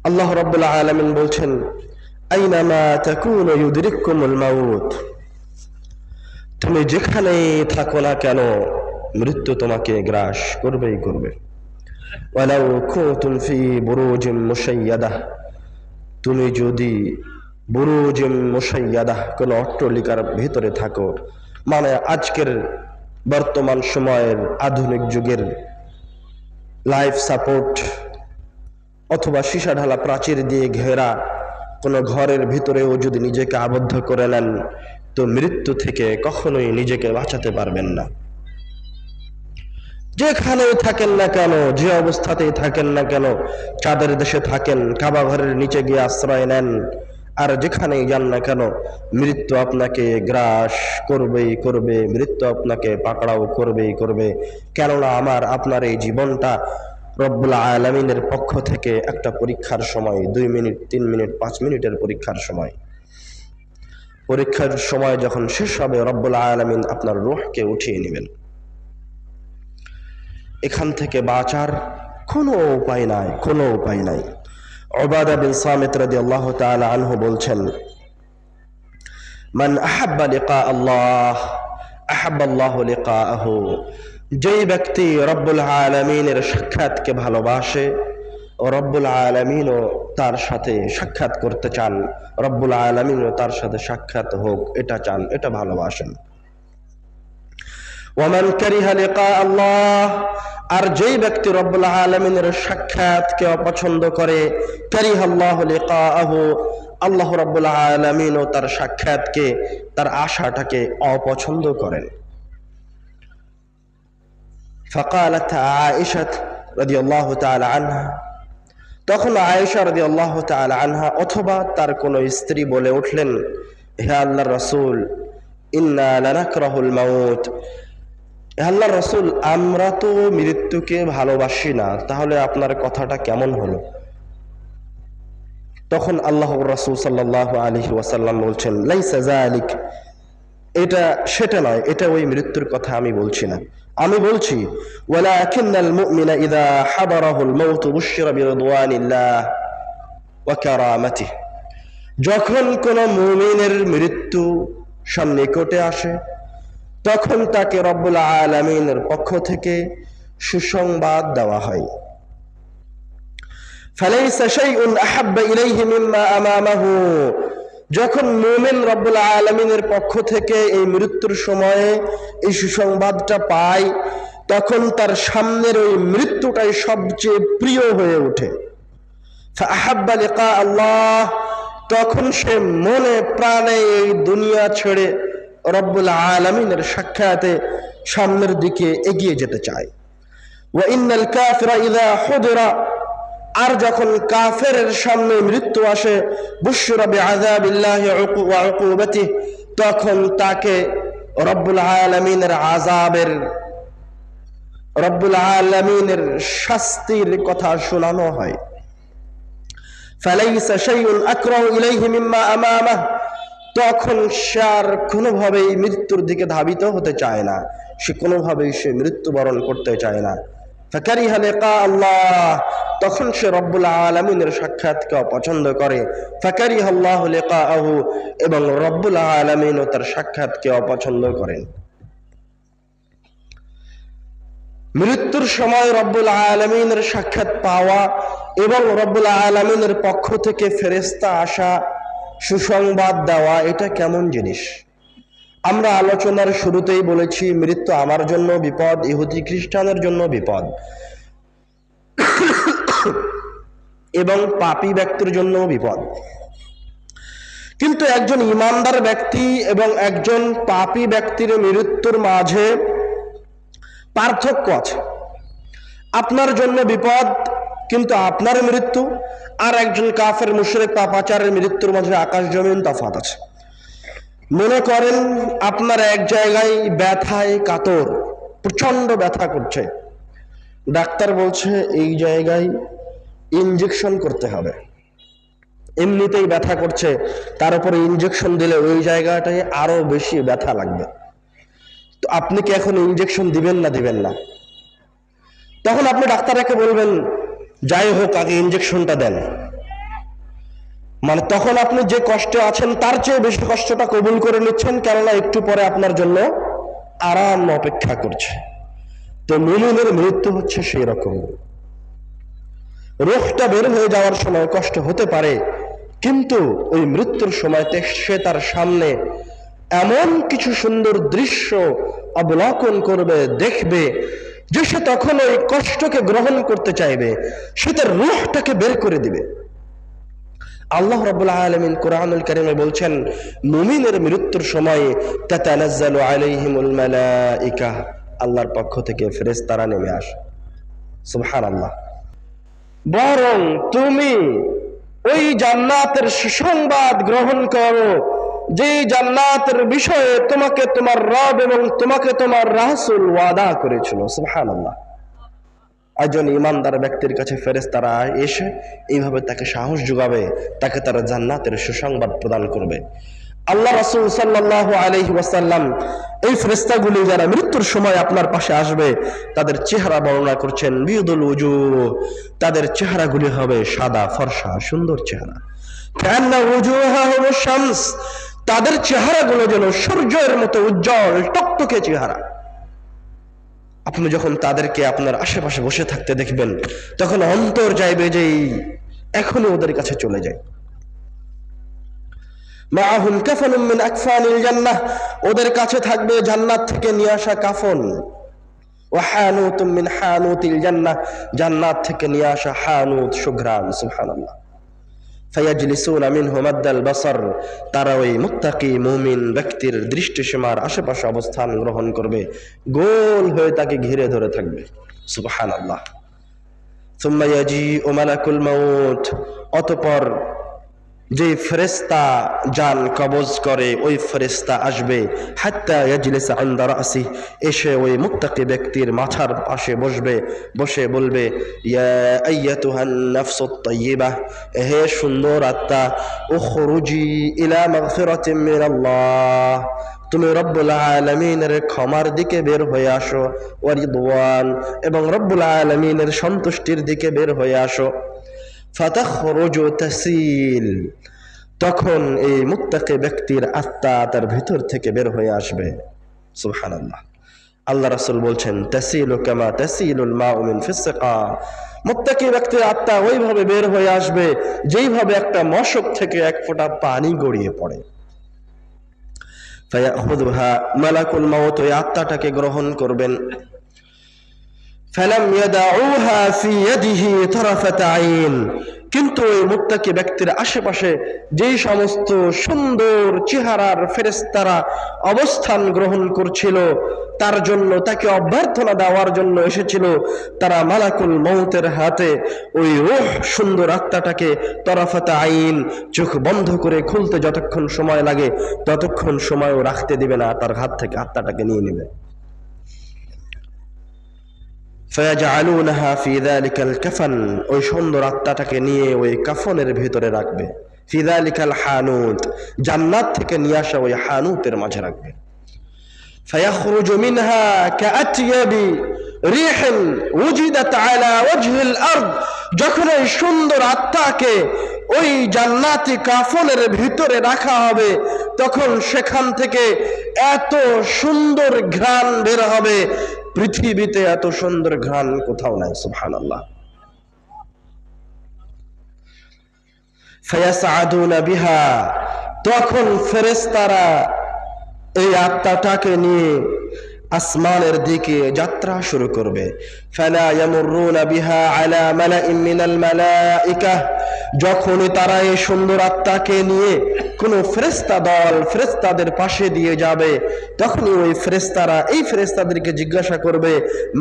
আল্লাহ রাব্বুল আলামিন বলছেন, আইনামা তাকুনু ইউদরিকুমুল মাউত, তুমি যেখানেই থাকো না কেন মৃত্যু তোমাকে গ্রাস করবেই করবে। ওয়ালাউ কুনতুম ফি বুরুজিম মুশাইয়াদাহ, তুমি যদি বুরুজিম মুশাইয়াদাহ, কোন অট্টালিকার ভিতরে থাকো, মানে আজকের বর্তমান সময়ের আধুনিক যুগের লাইফ সাপোর্ট অথবা সীসা ঢালা প্রাচীর দিয়ে ঘেরা কোনো ঘরের ভিতরেও যদি নিজেকে আবদ্ধ করে নেন, তো মৃত্যু থেকে কখনোই নিজেকে বাঁচাতে পারবেন না। যেখানেই থাকেন না কেন, যে অবস্থাতেই থাকেন না কেন, চাঁদের দেশে থাকেন, কাবা ঘরের নিচে গিয়ে আশ্রয় নেন, আর যেখানেই যান না কেন, মৃত্যু আপনাকে গ্রাস করবেই করবে, মৃত্যু আপনাকে পাকড়াও করবেই করবে। কেননা আপনার এই জীবনটা রব্বুল আলামিনের পক্ষ থেকে একটা পরীক্ষার সময় 2 মিনিট 3 মিনিট 5 মিনিটের পরীক্ষার সময় যখন শেষ হবে রব্বুল আলামিন আপনার রূহকে উঠিয়ে নেবেন। এখান থেকে বাঁচার কোনো উপায় নাই। উবাদা বিন সামিত রাদিয়াল্লাহু তাআলা আনহু বলছেন, মান আহাব্বা লিকা আল্লাহ আহাব্বা আল্লাহু লিকাআহু, যেই ব্যক্তি রব্বুল আলামিনের সাক্ষাৎকে ভালোবাসে ও রব্বুল আলামিনও তার সাথে সাক্ষাৎ করতে চান, রব্বুল আলামিনও তার সাথে সাক্ষাৎ হোক এটা চান, এটা ভালোবাসেন। ওয়ামান কারিহা লিকা আল্লাহ, আর যেই ব্যক্তি রব্বুল আলামিনের সাক্ষাৎকে অপছন্দ করে, কারিহাল্লাহু লিকাআহু, আল্লাহ রব্বুল আলামিনও তার সাক্ষাৎকে, তার আশাটাকে অপছন্দ করেন। ফাকালাত আয়েশা রাদিয়াল্লাহু তাআলা আনহা, তখন আয়েশা রাদিয়াল্লাহু তাআলা আনহা অথবা তার কোন স্ত্রী বলে উঠলেন, হে আল্লাহর রাসূল, ইন্না লানাকরাহুল মাউত, হে আল্লাহর রাসূল, আমরা তো মৃত্যুকে ভালোবাসি না, তাহলে আপনার কথাটা কেমন হলো? তখন আল্লাহর রাসূল সাল্লাল্লাহু আলাইহি ওয়াসাল্লাম বলছেন, লাইসা যালিক, এটা সেটা নয়, এটা ওই মৃত্যুর কথা আমি বলছি না, আমি বলছি ওয়ালাকিন্নাল মুমিনা ইযা হাদারাহুল মাউত বুশিরা বিরিদওয়ানিল্লাহ ওয়া কারামাতিহি, যখন কোন মুমিনের মৃত্যু সন্নিকটে আসে তখন তাকে রব্বুল আলামিনের পক্ষ থেকে সুসংবাদ দেওয়া হয়। ফালাইসা শাইউন আহাব্বা ইলাইহি মিম্মা আমামাহু, যখন মুমিন রব্বুল আলামিনের পক্ষ থেকে এই মৃত্যুর সময়ে এই সুসংবাদটা পায় তখন তার সামনের ওই মৃত্যুটাই সবচেয়ে প্রিয় হয়ে ওঠে। ফাআহাব্বা লিকা আল্লাহ, তখন সে মনে প্রাণে এই দুনিয়া ছেড়ে রব্বুল আলামিনের সাক্ষাতে সামনের দিকে এগিয়ে যেতে চায়। ওয়া ইন্নাল কাফিরা ইযা হুদিরা, আর যখন কাফেরের সামনে মৃত্যু আসে, বুশরা বিআযাবিল্লাহি ওয়া উকুবাতিহি, তখন তাকে রব্বুল আলামিনের আযাবের, রব্বুল আলামিনের শাস্তির কথা শোনানো হয়। ফালাইসা শাইউন আকরাহু ইলাইহি মিম্মা আমামাহ, তখন সে আর কোনোভাবেই মৃত্যুর দিকে ধাবিত হতে চায় না, সে কোনোভাবেই সে মৃত্যুবরণ করতে চায় না। ফাকারিহা লিকা আল্লাহ, তখন সে রব্বুল আলামিনের সাক্ষাৎকে অপছন্দ করে। ফাকারিহাল্লাহু লিকাআহু, এবং রব্বুল আলামিনও তার সাক্ষাৎকে অপছন্দ করেন। মৃত্যুর সময় রব্বুল আলামিনের সাক্ষাৎ পাওয়া এবং রব্বুল আলামিনের পক্ষ থেকে ফেরেশতা আসা, সুসংবাদ দেওয়া, এটা কেমন জিনিস? আমরা আলোচনার শুরুতেই বলেছি মৃত্যু আমার জন্য বিপদ, ইহুদি খ্রিস্টানের জন্য বিপদ, এবং পাপী ব্যক্তির জন্য বিপদ। কিন্তু একজন ঈমানদার ব্যক্তি এবং একজন পাপী ব্যক্তির মৃত্যুর মাঝে পার্থক্য আছে। আপনার জন্য বিপদ কিন্তু আপনার মৃত্যু, আর একজন কাফের মুশরিক পাপাচারের মৃত্যুর মাঝে আকাশ জমিন তফাৎ আছে। মনে করেন আপনার এক জায়গায় ব্যথায় কাতর, প্রচন্ড ব্যথা করছে, ডাক্তার বলছে এই জায়গায় ইনজেকশন করতে হবে, এমনিতেই ব্যথা করছে, তার উপরে ইনজেকশন দিলে ওই জায়গাটায় আরো বেশি ব্যথা লাগবে। তো আপনি কি এখন ইনজেকশন দিবেন না? তখন আপনি ডাক্তারকে বলবেন যাই হোক আগে ইনজেকশনটা দেন, মানে তখন আপনি যে কষ্টে আছেন তার চেয়ে বেশি কষ্টটা কবুল করে নিচ্ছেন, কেননা একটু পরে আপনার জন্য আরাম অপেক্ষা করছে। তো মুমিনের মৃত্যু হচ্ছে সেই রকম, রূহটা বের হয়ে যাওয়ার সময় কষ্ট হতে পারে, কিন্তু ওই মৃত্যুর সময় সে তার সামনে এমন কিছু সুন্দর দৃশ্য অবলোকন করবে, দেখবে, যে সে তখন ওই কষ্টকে গ্রহণ করতে চাইবে, সে তার রূহটাকে বের করে দিবে। আল্লাহ রাব্বুল আলামিন কুরআনুল কারীমে বলছেন মুমিনের মৃত্যুর সময়ে তাতানাজ্জালু আলাইহিমুল মালাইকা, আল্লাহর পক্ষ থেকে ফেরেশতারা নেমে আসে। সুবহানাল্লাহ। বরং তুমি ওই জান্নাতের সুসংবাদ গ্রহণ করো, যে জান্নাতের বিষয়ে তোমাকে তোমার রব এবং তোমাকে তোমার রাসূল ওয়াদা করেছিল। সুবহানাল্লাহ। একজন ইমানদার ব্যক্তির কাছে ফেরেশতারা এসে এইভাবে তাকে সাহস যোগাবে, তাকে তারা জান্নাতের সুসংবাদ প্রদান করবে। আল্লাহ রাসূল সাল্লাল্লাহু আলাইহি ওয়াসাল্লাম এই ফেরেশতাগুলি যারা মৃত্যুর সময় আপনার পাশে আসবে তাদের চেহারা বর্ণনা করছেন, বিয়দুল উজুহ, তাদের চেহারাগুলি হবে সাদা ফর্সা সুন্দর চেহারা, কান্না উজুহাহুমুশ শামস, তাদের চেহারাগুলো যেন সূর্যের মতো উজ্জ্বল টকটকে চেহারা। আপনি যখন তাদেরকে আপনার আশেপাশে বসে থাকতে দেখবেন তখন অন্তর চাইবে যে এখনই ওদের কাছে চলে যায়। মাআহুম কাফানুম মিন আকফানিল জান্নাহ, ওদের কাছে থাকবে জান্নাত থেকে নিয়ে আসা কাফন। ওয়া হানুতুম মিন হানুতিল জান্নাহ, জান্নাত থেকে নিয়ে আসা হানুত সুঘ্রাণ। সুবহানাল্লাহ। ফায়াজলিসুনা মিনহু মাদ্দাল বাসার, তারা ওই মুত্তাকি মুমিন ব্যক্তির দৃষ্টিসীমার আশেপাশে অবস্থান গ্রহণ করবে, গোল হয়ে তাকে ঘিরে ধরে থাকবে। সুবহানাল্লাহ। সুম্মা ইয়াজিউ মালাকুল মাউত, অতঃপর যে ফেরেশতা জান কবজ করে ওই ফেরেশতা আসবে, হাত্তা ইয়াজলিসা ইনদা রাসি, এসে ওই মুত্তাকি ব্যক্তির মাথার পাশে বসবে, বসে বলবে, ইয়া আইয়াতুহান নাফসুত তাইয়্যিবাহ, হে সুন্দর আত্মা, উখরুজি ইলা মাগফিরাতিন মিনাল্লাহ, তুমি রব্বুল আলামিনের ক্ষমার দিকে বের হয়ে আসো, ওয়া রিদওয়ান, এবং রব্বুল আলামিনের সন্তুষ্টির দিকে বের হয়ে আসো। ফাতাখরুজু তাসিল, তখন এই মুত্তাকি ব্যক্তির আত্মা তার ভিতর থেকে বের হয়ে আসবে। সুবহানাল্লাহ। আল্লাহ রাসূল বলছেন, তাসিলু কামা তাসিলুল মাউ মিন ফিসসিকা, মুত্তাকি ব্যক্তির আত্মা ওইভাবে বের হয়ে আসবে যেইভাবে একটা মশক থেকে এক ফোঁটা পানি গড়িয়ে পড়ে। ফায়াখুযুহা, মালাকুল মাউত ওই আত্মাটাকে গ্রহণ করবেন। ফালাম ইয়াদাউহা ফি ইয়াদিহি তারাফাত আইন, কিন্তু ওই মুত্তাকি ব্যক্তির আশেপাশে যেই সমস্ত সুন্দর চেহারার ফেরেশতারা অবস্থান গ্রহণ করছিল, তার জন্য তাকে অভ্যর্থনা দেওয়ার জন্য এসেছিল, তারা মালাকুল মউতের হাতে ওই রূহ সুন্দর আত্মাটাকে তরফাত আইন, চোখ বন্ধ করে খুলতে যতক্ষণ সময় লাগে ততক্ষণ সময়ও রাখতে দিবে না, তার হাত থেকে আত্মাটাকে নিয়ে নেবে। ফায়াজআলুনাহা ফি যালিকাল কাফান, ওই সুন্দর আত্মাটাকে নিয়ে ওই কাফনের ভিতরে রাখবে। ফি যালিকাল হানুত, জান্নাত থেকে নিয়ে আসা ওই হানুতের মাঝে রাখবে। ফায়াখরুজু মিনহা কাআতিয়াবি রিহিন উজিদাত আলা ওয়াজহিল আরদ, যখন এই সুন্দর আত্মাকে ওই জান্নাতি কাফনের ভিতরে রাখা হবে তখন সেখান থেকে এত সুন্দর ঘ্রাণ বের হবে, পৃথিবীতে এত সুন্দর ঘ্রাণ কোথাও নাই। সুবহানাল্লাহ। ফায়াসআদুনা বিহা, তখন ফেরেশতারা এই আত্মাটাকে নিয়ে আসমানের দিকে যাত্রা শুরু করবে। ফালা ইয়ামুরুনা বিহা আলা মালাইন মিনাল মালাইকা, যখনই তারা এই সুন্দর আত্মাকে নিয়ে কোন ফেরেশতা দল ফেরেশতাদের পাশে দিয়ে যাবে তখনই ওই ফেরেশতারা এই ফেরেশতাদেরকে জিজ্ঞাসা করবে,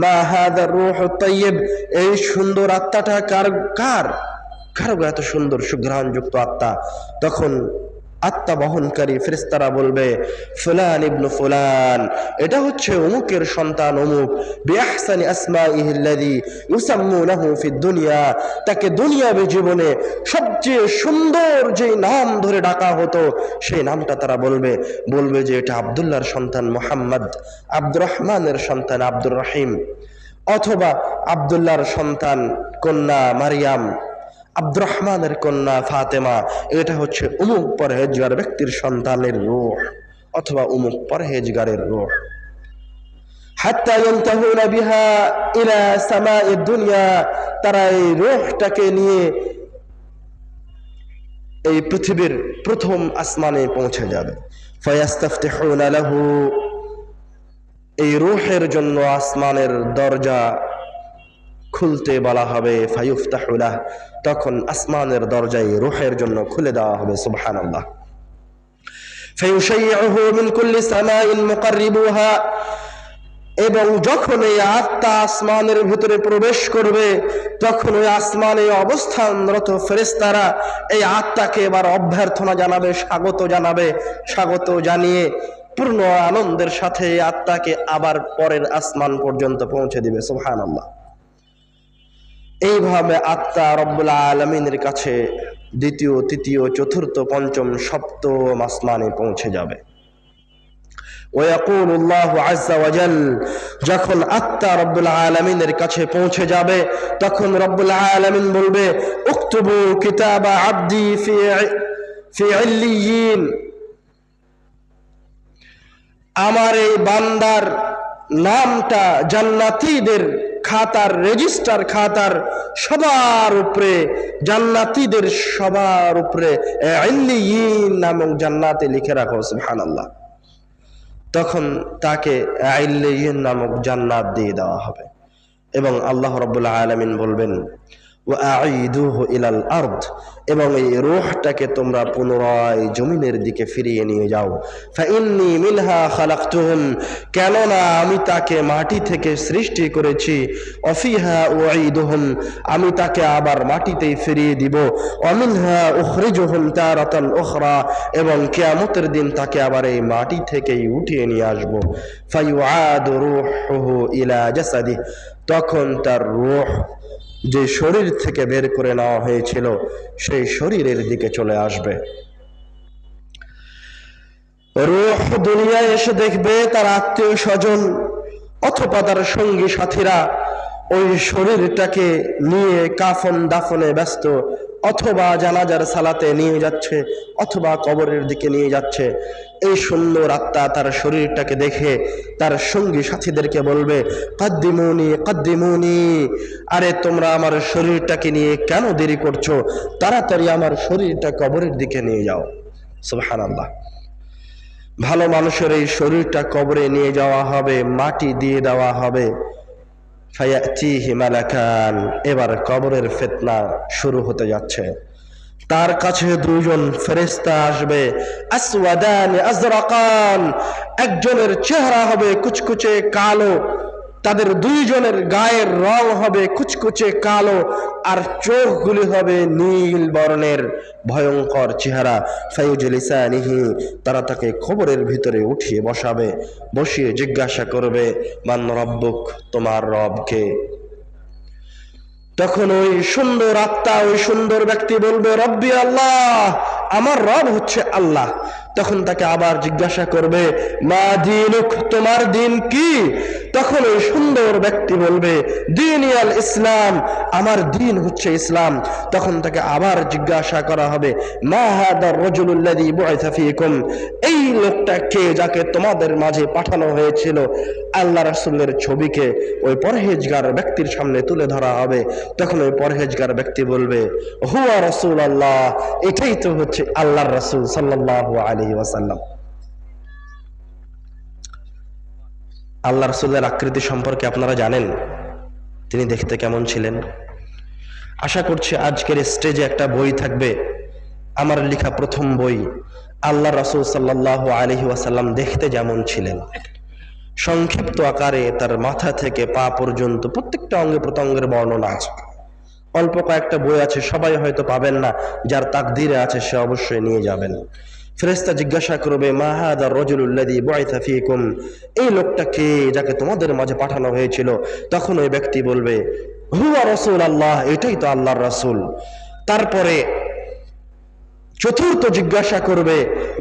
মা হাযার রূহুত তাইয়্যিব, এই সুন্দর আত্মাটা কার কার কার এত সুন্দর সুঘ্রাণযুক্ত আত্মা? তখন আত্মা বহনকারী ফেরেশতারা বলবে, ফুলান ইবনু ফুলান, এটা হচ্ছে অমুকের সন্তান অমুক, বিআহসানি আসমাইহি আল্লাযী ইউসাম্মুনাহু ফিদ দুনিয়া, তাকে দুনিয়াবী জীবনে সবচেয়ে সুন্দর যে নাম ধরে ডাকা হতো সেই নামটা তারা বলবে যে এটা আব্দুল্লাহর সন্তান মুহাম্মদ, আব্দুর রহমানের সন্তান আব্দুর রহিম, অথবা আব্দুল্লাহর সন্তান কন্যা মারিয়াম, আব্দুর রহমানের কন্যা ফাতেমা, এটা হচ্ছে উমুক পরহেজগার ব্যক্তির সন্তানের রূহ অথবা উমুক পরহেজগারের রূহ। হাত্তা ইয়ানতাহুনা বিহা ইলা সামাইদ দুনিয়া, তারা এই রূহটাকে নিয়ে এই পৃথিবীর প্রথম আসমানে পৌঁছে যাবে। ফায়াস্তাফতিহুনা লাহু, এই রূহের জন্য আসমানের দরজা খুলতে বলা হবে। ফায়ুফতাহু লাহ, তখন আসমানের দরজায় রূহের জন্য খুলে দেওয়া হবে। সুবহানাল্লাহ। ফায়ুশাইয়ুহু মিন কুল্লি সামাইন মুকাররিবুহা, এবং যখন এই আত্মা আসমানের ভিতরে প্রবেশ করবে তখন ওই আসমানে অবস্থানরত ফেরেশতারা এই আত্মাকে এবার অভ্যর্থনা জানাবে, স্বাগত জানিয়ে পূর্ণ আনন্দের সাথে এই আত্মাকে আবার পরের আসমান পর্যন্ত পৌঁছে দিবে। সুবহানাল্লাহ। এইভাবে আত্মা রব্বুল আলামিনের কাছে দ্বিতীয়, তৃতীয়, চতুর্থ, পঞ্চম, সপ্তম আসমানে পৌঁছে যাবে। ওয়াকুলুল্লাহু আযজা ওয়া জাল, যখন আত্মা রব্বুল আলামিনের কাছে পৌঁছে যাবে তখন রব্বুল আলামিন বলবে, উকতুবু কিতাবা আবদি ফি ইল্লিয়িন, আমার এই বান্দার নামটা জান্নাতীদের খাতার, রেজিস্টার খাতার সবার উপরে, জান্নাতীদের সবার উপরে ইল্লিয়িন নামক জান্নাতে লিখে রাখো। সুবহানাল্লাহ। তখন তাকে ইল্লিয়িন নামক জান্নাত দিয়ে দেওয়া হবে এবং আল্লাহ রাব্বুল আলামিন বলবেন, ওয়াঈদুহু ইলাল আরদ, এবং এই রূহটাকে তোমরা পুনরায় জমিনের দিকে ফিরিয়ে নিয়ে যাও। ফাইন্নী মিনহা খালাকতুহুম, কেননা আমি তাকে মাটি থেকে সৃষ্টি করেছি। ওয়াফিহা উঈদুহুম, আমি তাকে আবার মাটিতেই ফিরিয়ে দিব। ওয়ামিনহা উখরিজুহুম তারাতান উখরা, এবং কিয়ামতের দিন তাকে আবার এই মাটি থেকেই উঠিয়ে নিয়ে আসব। ফায়ুআদু রূহুহু ইলা জাসাদিহি, তখন তার রূহ যে শরীর থেকে বের করে নেওয়া হয়েছিল সেই শরীরের দিকে চলে আসবে। রূহ দুনিয়ায় এসে দেখবে তার আত্মীয় স্বজন অথবা তার সঙ্গী সাথীরা ওই শরীরটাকে নিয়ে কাফন দাফনে ব্যস্ত, অথবা জানাজার সালাতে নিয়ে যাচ্ছে, অথবা কবরের দিকে নিয়ে যাচ্ছে। এই সুন্দর আত্মা তার শরীরটাকে দেখে তার সঙ্গী সাথীদেরকে বলবে, কদ্দিমুনি কদ্দিমুনি, আরে তোমরা আমার শরীরটাকে নিয়ে কেন দেরি করছো, তাড়াতাড়ি আমার শরীরটা কবরের দিকে নিয়ে যাও। সুবহানাল্লাহ। ভালো মানুষের এই শরীরটা কবরে নিয়ে যাওয়া হবে, মাটি দিয়ে দেওয়া হবে। ফায়াতিহি মালাকান, এবার কবরের ফিতনা শুরু হতে যাচ্ছে। তার কাছে দুইজন ফেরেশতা আসবে, আসওয়াদান আজরাকান, একজনের চেহারা হবে কুচকুচে কালো, তাদের দুইজনের গায়ের রং হবে কুচকুচে কালো, আর চোখগুলি হবে নীল বর্ণের, ভয়ঙ্কর চেহারা। ফায়ুজলিসানিহি, তারা তাকে কবরের ভিতরে উঠিয়ে বসাবে, বসিয়ে জিজ্ঞাসা করবে, মান রব্বুক, তোমার রব কে? তখন ওই সুন্দর আত্মা, ওই সুন্দর ব্যক্তি বলবে, রব্বি আল্লাহ, আমার রব হচ্ছে আল্লাহ। তখন তাকে আবার জিজ্ঞাসা করবে, মা দীনুক, তোমার দিন কি? তখন ওই সুন্দর ব্যক্তি বলবে, দীনিয়াল ইসলাম, আমার দিন হচ্ছে ইসলাম। তখন তাকে আবার জিজ্ঞাসা করা হবে, মা হাদার রাজুলুল্লাযী বুইসা ফীকুম, এই লোকটা কে যাকে তোমাদের মাঝে পাঠানো হয়েছিল? আল্লাহ রাসূলের ছবিকে ওই পরহেজগার ব্যক্তির সামনে তুলে ধরা হবে। তখন ওই পরহেজগার ব্যক্তি বলবে, হুয়া রাসূলুল্লাহ, এটাই তো হচ্ছে আল্লাহর রাসূল সাল্লাল্লাহু আলাইহি ওয়াসাল্লাম। আল্লাহ রাসূলের আকৃতি সম্পর্কে আপনারা জানেন, তিনি দেখতে কেমন ছিলেন? আশা করছি আজকের স্টেজে একটা বই থাকবে, আমার লেখা প্রথম বই, আল্লাহ রাসূল সাল্লাল্লাহু আলাইহি ওয়াসাল্লাম দেখতে যেমন ছিলেন। সংক্ষিপ্ত আকারে তার মাথা থেকে পা পর্যন্ত প্রত্যেকটা অঙ্গে প্রত্যঙ্গের বর্ণনা আছে। অল্প কয়েকটা বই আছে, সবাই হয়তো পাবেন না, যার তাকদীরে আছে সে অবশ্যই নিয়ে যাবেন। ফেরেশতা জিজ্ঞাসা করবে, মা হাদার রাজুলুল্লাযী বুইসা ফীকুম, এই লোকটা কে যাকে তোমাদের মাঝে পাঠানো হয়েছিল? তখন ওই ব্যক্তি বলবে, হুয়া রাসূলুল্লাহ, এটাই তো আল্লাহর রাসূল। তারপরে চতুর্থ জিজ্ঞাসা করবে,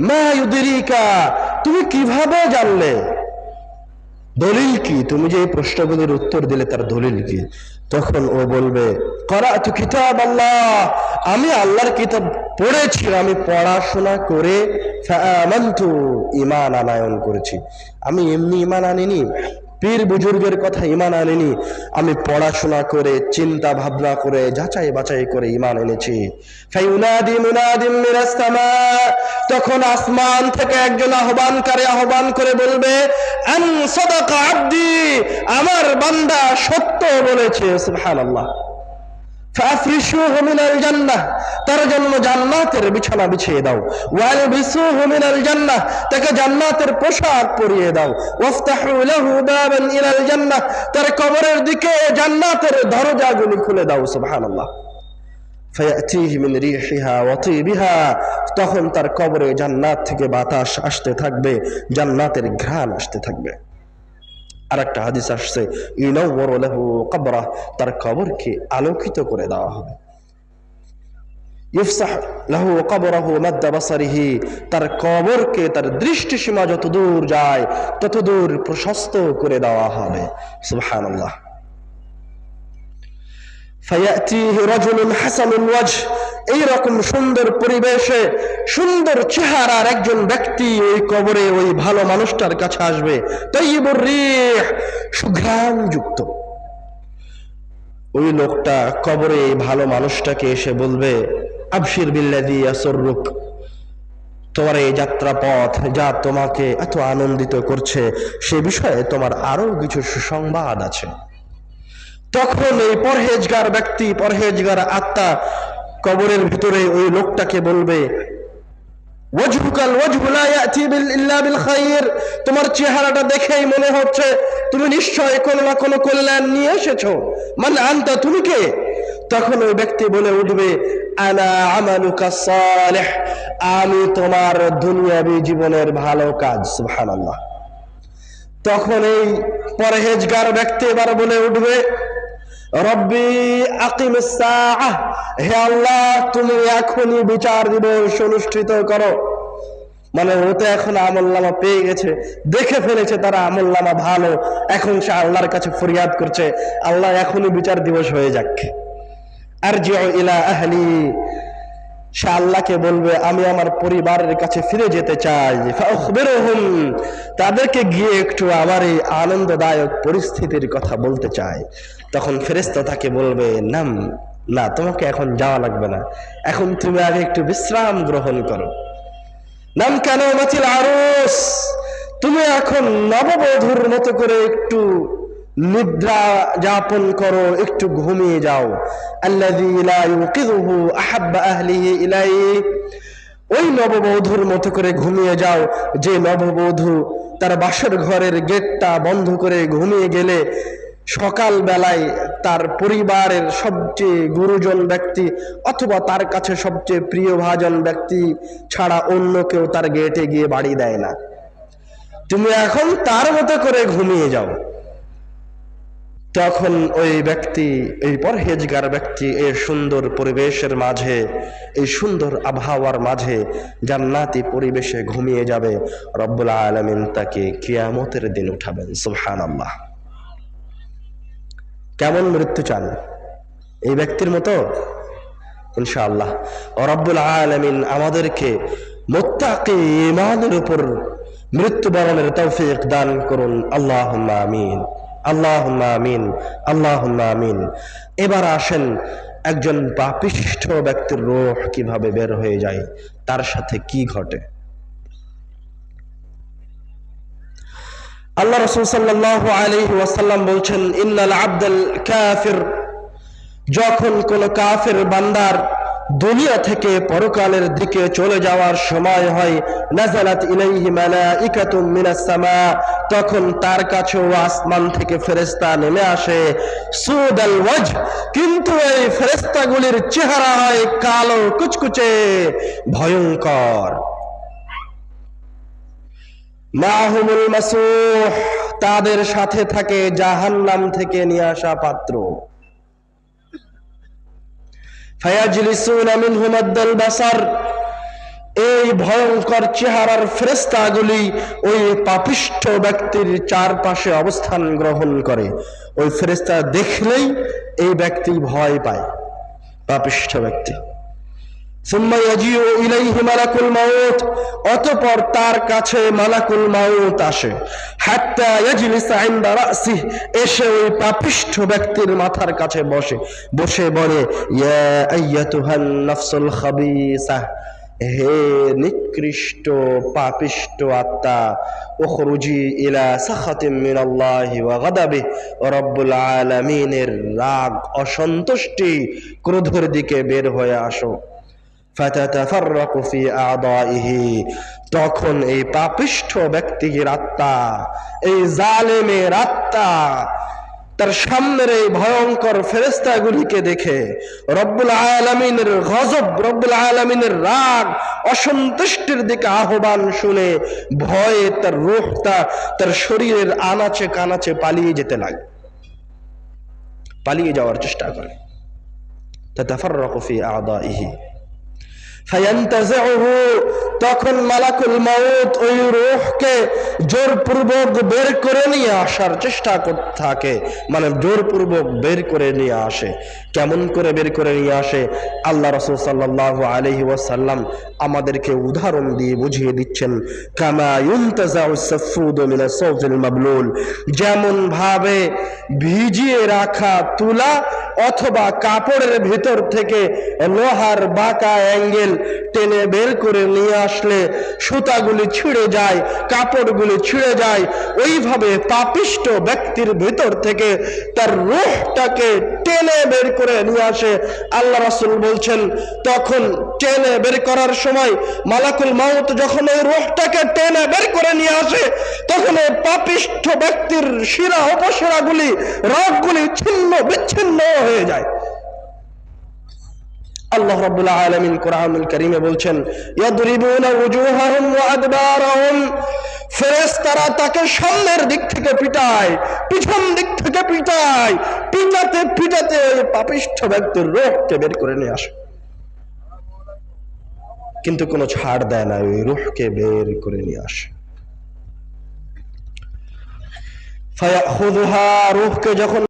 মা ইউদরিকা, তুমি কিভাবে জানলে? দলিল কি? তুমি যে এই প্রশ্নগুলির উত্তর দিলে তার দলিল কি? তখন ও বলবে, করাতু কিতাব আল্লাহ, আমি আল্লাহর কিতাব পড়েছি, আমি পড়াশোনা করে ফাআমানতু, ঈমান আনয়ন করেছি। আমি এমনি ঈমান আনিনি, পীর বুজুর্গের কথা ঈমান আনিনি, আমি পড়াশোনা করে চিন্তা ভাবনা করে যাচাই বাছাই করে ঈমান এনেছি। ফায়ুনাদি মুনাদিম মিনাস সামা, তখন আসমান থেকে একজন আহ্বানকারী আহ্বান করে বলবে, আন সাদাকা আবদি, আমার বান্দা সত্য বলেছে। সুবহানাল্লাহ। ফাফরিশুহু মিনাল জান্নাহ, তার জন্য জান্নাতের বিছানা বিছিয়ে দাও। ওয়ালবিসুহু মিনাল জান্নাহ, তাকে জান্নাতের পোশাক পরিয়ে দাও। ওয়াফতাহু লাহু বাবান ইলাল জান্নাহ, তার কবরের দিকে জান্নাতের দরজাগুলি খুলে দাও। সুবহানাল্লাহ। ফায়াতিহি মিন রিহিহা ওয়া তিবিহা, তখন তার কবরে জান্নাত থেকে বাতাস আসতে থাকবে, জান্নাতের ঘ্রাণ আসতে থাকবে। আর একটা হাদিস আসছে, ইউনাওয়ারু লাহু কবরাহ, তার কবরকে আলোকিত করে দেওয়া হবে। ইফসাহ লাহু কবরাহু মাদ্দা বাসারিহি, তার কবরকে, তার দৃষ্টি সীমা যত দূর যায় তত দূর প্রশস্ত করে দেওয়া হবে। সুবহানাল্লাহ। ফায়াতিহি রাজুলুন হাসানুল ওয়াজহ, এইরকম সুন্দর পরিবেশে সুন্দর চেহারার একজন ব্যক্তি ওই কবরে ওই ভালো মানুষটার কাছে আসবে। তাইয়িবুর রিহ, সুঘ্রাণ যুক্ত। ওই লোকটা কবরে ভালো মানুষটাকে এসে বলবে, আবশির বিল্লাযী ইয়াসুররুক, তোমার এই যাত্রা পথ যা তোমাকে এত আনন্দিত করছে সে বিষয়ে তোমার আরো কিছু সুসংবাদ আছে। তখন এই পরহেজগার ব্যক্তি, পরহেজগার আত্মা কবরের ভিতরে ওই লোকটাকে বলবে, ওয়াজহুকাল ওয়াজহু লা ইয়াতি ইল্লা বিল খায়র, তোমার চেহারাটা দেখেই মনে হচ্ছে তুমি নিশ্চয়ই কোনো না কোনো কল্যাণ নিয়ে এসেছো। মান আনতা, তুমি কে? তখন ওই ব্যক্তি বলে উঠবে, আনা আমালুকা সালিহ, আমি তোমার দুনিয়াবী জীবনের ভালো কাজ। সুবহানাল্লাহ। তখন এই পরহেজগার ব্যক্তি এবার বলে উঠবে, রব্বি আকিমিস সাআহ, হে আল্লাহ তুমি এখনই বিচার দিবস অনুষ্ঠিত করো। মানে ও তো এখন আমলনামা পেয়ে গেছে, দেখে ফেলেছে তারা আমলনামা ভালো, এখন সে আল্লাহর কাছে ফরিয়াদ করছে, আল্লাহ এখনই বিচার দিবস হয়ে যাক। আরজিউ ইলা আহলি, সে আল্লাহকে বলবে আমি আমার পরিবারের কাছে ফিরে যেতে চাই। ফাখবিরহুম, তাদেরকে গিয়ে একটু আমার এই আনন্দদায়ক পরিস্থিতির কথা বলতে চাই। তখন ফেরেশতা তাকে বলবে, নাম, না তোমাকে এখন যাওয়া লাগবে না, এখন তুমি আগে একটু বিশ্রাম গ্রহণ করো। নাম কেন মাতিল আরুস, তুমি এখন নববধূর মতো করে একটু নিদ্রা যাপন করো, একটু ঘুমিয়ে যাও। আল্লাযী লা ইউকিযুহু আহাব্বা আহলিহি ইলাইহি, ওই নববধূর মতো করে ঘুমিয়ে যাও যে নববধূ তার বাসর ঘরের গেটটা বন্ধ করে ঘুমিয়ে গেলে সকাল বেলায় তার পরিবারের সবচেয়ে গুরুজন ব্যক্তি অথবা তার কাছে সবচেয়ে প্রিয়ভাজন ব্যক্তি ছাড়া অন্য কেউ তার গেটে গিয়ে বাড়ি দেয় না। তুমি এখন তার মতো করে ঘুমিয়ে যাও। তখন ওই ব্যক্তি, এই পরহেজগার ব্যক্তি এই সুন্দর পরিবেশের মাঝে, এই সুন্দর আবহাওয়ার মাঝে জান্নাতি পরিবেশে ঘুমিয়ে যাবে। রব্বুল আলামিন তাকে কিয়ামতের দিন উঠাবেন। সুবহানাল্লাহ। কেমন মৃত্যু চান? এই ব্যক্তির মতো? ইনশাআল্লাহ রব্বুল আলামিন আমাদেরকে মুত্তাকি ঈমানের উপর মৃত্যুবরণের তৌফিক দান করুন। আল্লাহুম্মা আমিন, আল্লাহুম্মা আমিন, আল্লাহুম্মা আমিন। এবার আসেন একজন পাপিষ্ঠ ব্যক্তির রূহ কিভাবে বের হয়ে যায়, তার সাথে কি ঘটে। আল্লাহ রাসূল সাল্লাল্লাহু আলাইহি ওয়াসাল্লাম বলছেন, ইন্নাল আবদাল কাফির, যখন কোন কাফের বান্দার দুনিয়া থেকে পরকালের দিকে চলে যাওয়ার সময় হয়, নাযালাত ইলাইহি মালাইকাতুম মিনাস সামা, তখন তার কাছেও আসমান থেকে ফেরেশতা নেমে আসে। সুদাল ওয়াজহ, কিন্তু এই ফেরেশতাগুলির চেহারা হয় কালো কুচকুচে ভয়ঙ্কর। মাহুমুল মাসুহ, তাদের সাথে থাকে জাহান্নাম থেকে নিয়ে আসা পাত্র। ফায়াজলিসুনা মিনহু মাদ্দাল বাসার, এই ভয়ঙ্কর চেহারার ফেরেশতাগুলি ওই পাপিষ্ঠ ব্যক্তির চারপাশে অবস্থান গ্রহণ করে। ওই ফেরেশতা দেখলেই এই ব্যক্তি ভয় পায়, পাপিষ্ঠ ব্যক্তি। সুম্মা ইয়াজিউ ইলাইহি মালাকুল মাউত, অতঃপর তার কাছে মালাকুল মাউত আসে। হাত্তা ইয়াজলিসা ইনদা রাসিহি, এসে ওই পাপিষ্ঠ ব্যক্তির মাথার কাছে বসে বলে, ইয়া আইয়াতুহান নাফসুল খাবিসা, হে নিকৃষ্ট পাপিষ্ঠ আত্মা, উখরুজি ইলা সাখাতিম মিনাল্লাহি ওয়া গাদাবিহি, রব্বুল আলামিনের রাগ, অসন্তুষ্টি, ক্রোধের দিকে বের হয়ে আসো। ফাতাতাফাররাকু ফি আ'দাইহি, তখন এই পাপিষ্ঠ ব্যক্তির আত্মা, এই জালেমের আত্মা তার সামনের এই ভয়ঙ্কর ফেরেশতাগুলিকে দেখে রব্বুল আলামিনের গজব, রব্বুল আলামিনের রাগ, অসন্তুষ্টির দিকে আহ্বান শুনে ভয়ে তার রূহটা তার শরীরের আনাচে কানাচে পালিয়ে যেতে লাগে, পালিয়ে যাওয়ার চেষ্টা করে। তাতাফাররাকু ফি আ'দাইহি ফায়ান্তাজিউহু, তখন মালাকুল মাউত ওই রূহকে জোরপূর্বক বের করে নিয়ে আসার চেষ্টা করতে থাকে, মানে জোরপূর্বক বের করে নিয়ে আসে। কেমন করে বের করে নিয়ে আসে? আল্লাহ রাসূল সাল্লাল্লাহু আলাইহি ওয়াসাল্লাম আমাদেরকে উদাহরণ দিয়ে বুঝিয়ে দিচ্ছেন, কামা ইউনতাজাউস সাফুদু মিনাস সাওফিল মাবলুল, যেমন ভাবে ভিজিয়ে রাখা তুলা অথবা কাপড়ের ভিতর থেকে লোহার বাঁকা অ্যাঙ্গেল টেনে বের করে নিয়ে আসলে সুতাগুলি ছিঁড়ে যায়, কাপড়গুলি ছিঁড়ে যায়, ওইভাবে পাপিষ্ঠ ব্যক্তির ভিতর থেকে তার রূহটাকে টেনে বের করে নিয়ে আসে। আল্লাহ রাসূল বলছেন, তখন টেনে বের করার সময় মালাকুল মাউত যখন এই রূহটাকে টেনে বের করে নিয়ে আসে, তখন এই পাপিষ্ঠ ব্যক্তির শিরা উপশিরাগুলি, রগগুলি ছিন্ন বিচ্ছিন্ন হয়ে যায়। আল্লাহ রাব্বুল আলামিন কোরআনুল কারীমে বলছেন, ইয়াদরিবুনা উজুহাহুম ওয়া আদবারহুম, ফেরেশতারা তাকে সামনের দিক থেকে পিটায়, পিছন দিক থেকে পিটায়, পিটাতে পিটাতে ওই পাপিষ্ঠ ব্যক্তির রূহকে বের করে নিয়ে আসে, কিন্তু কোনো ছাড় দেয় না, ওই রূহকে বের করে নিয়ে আসে। ফায়াখুযুহা, রূহকে যখন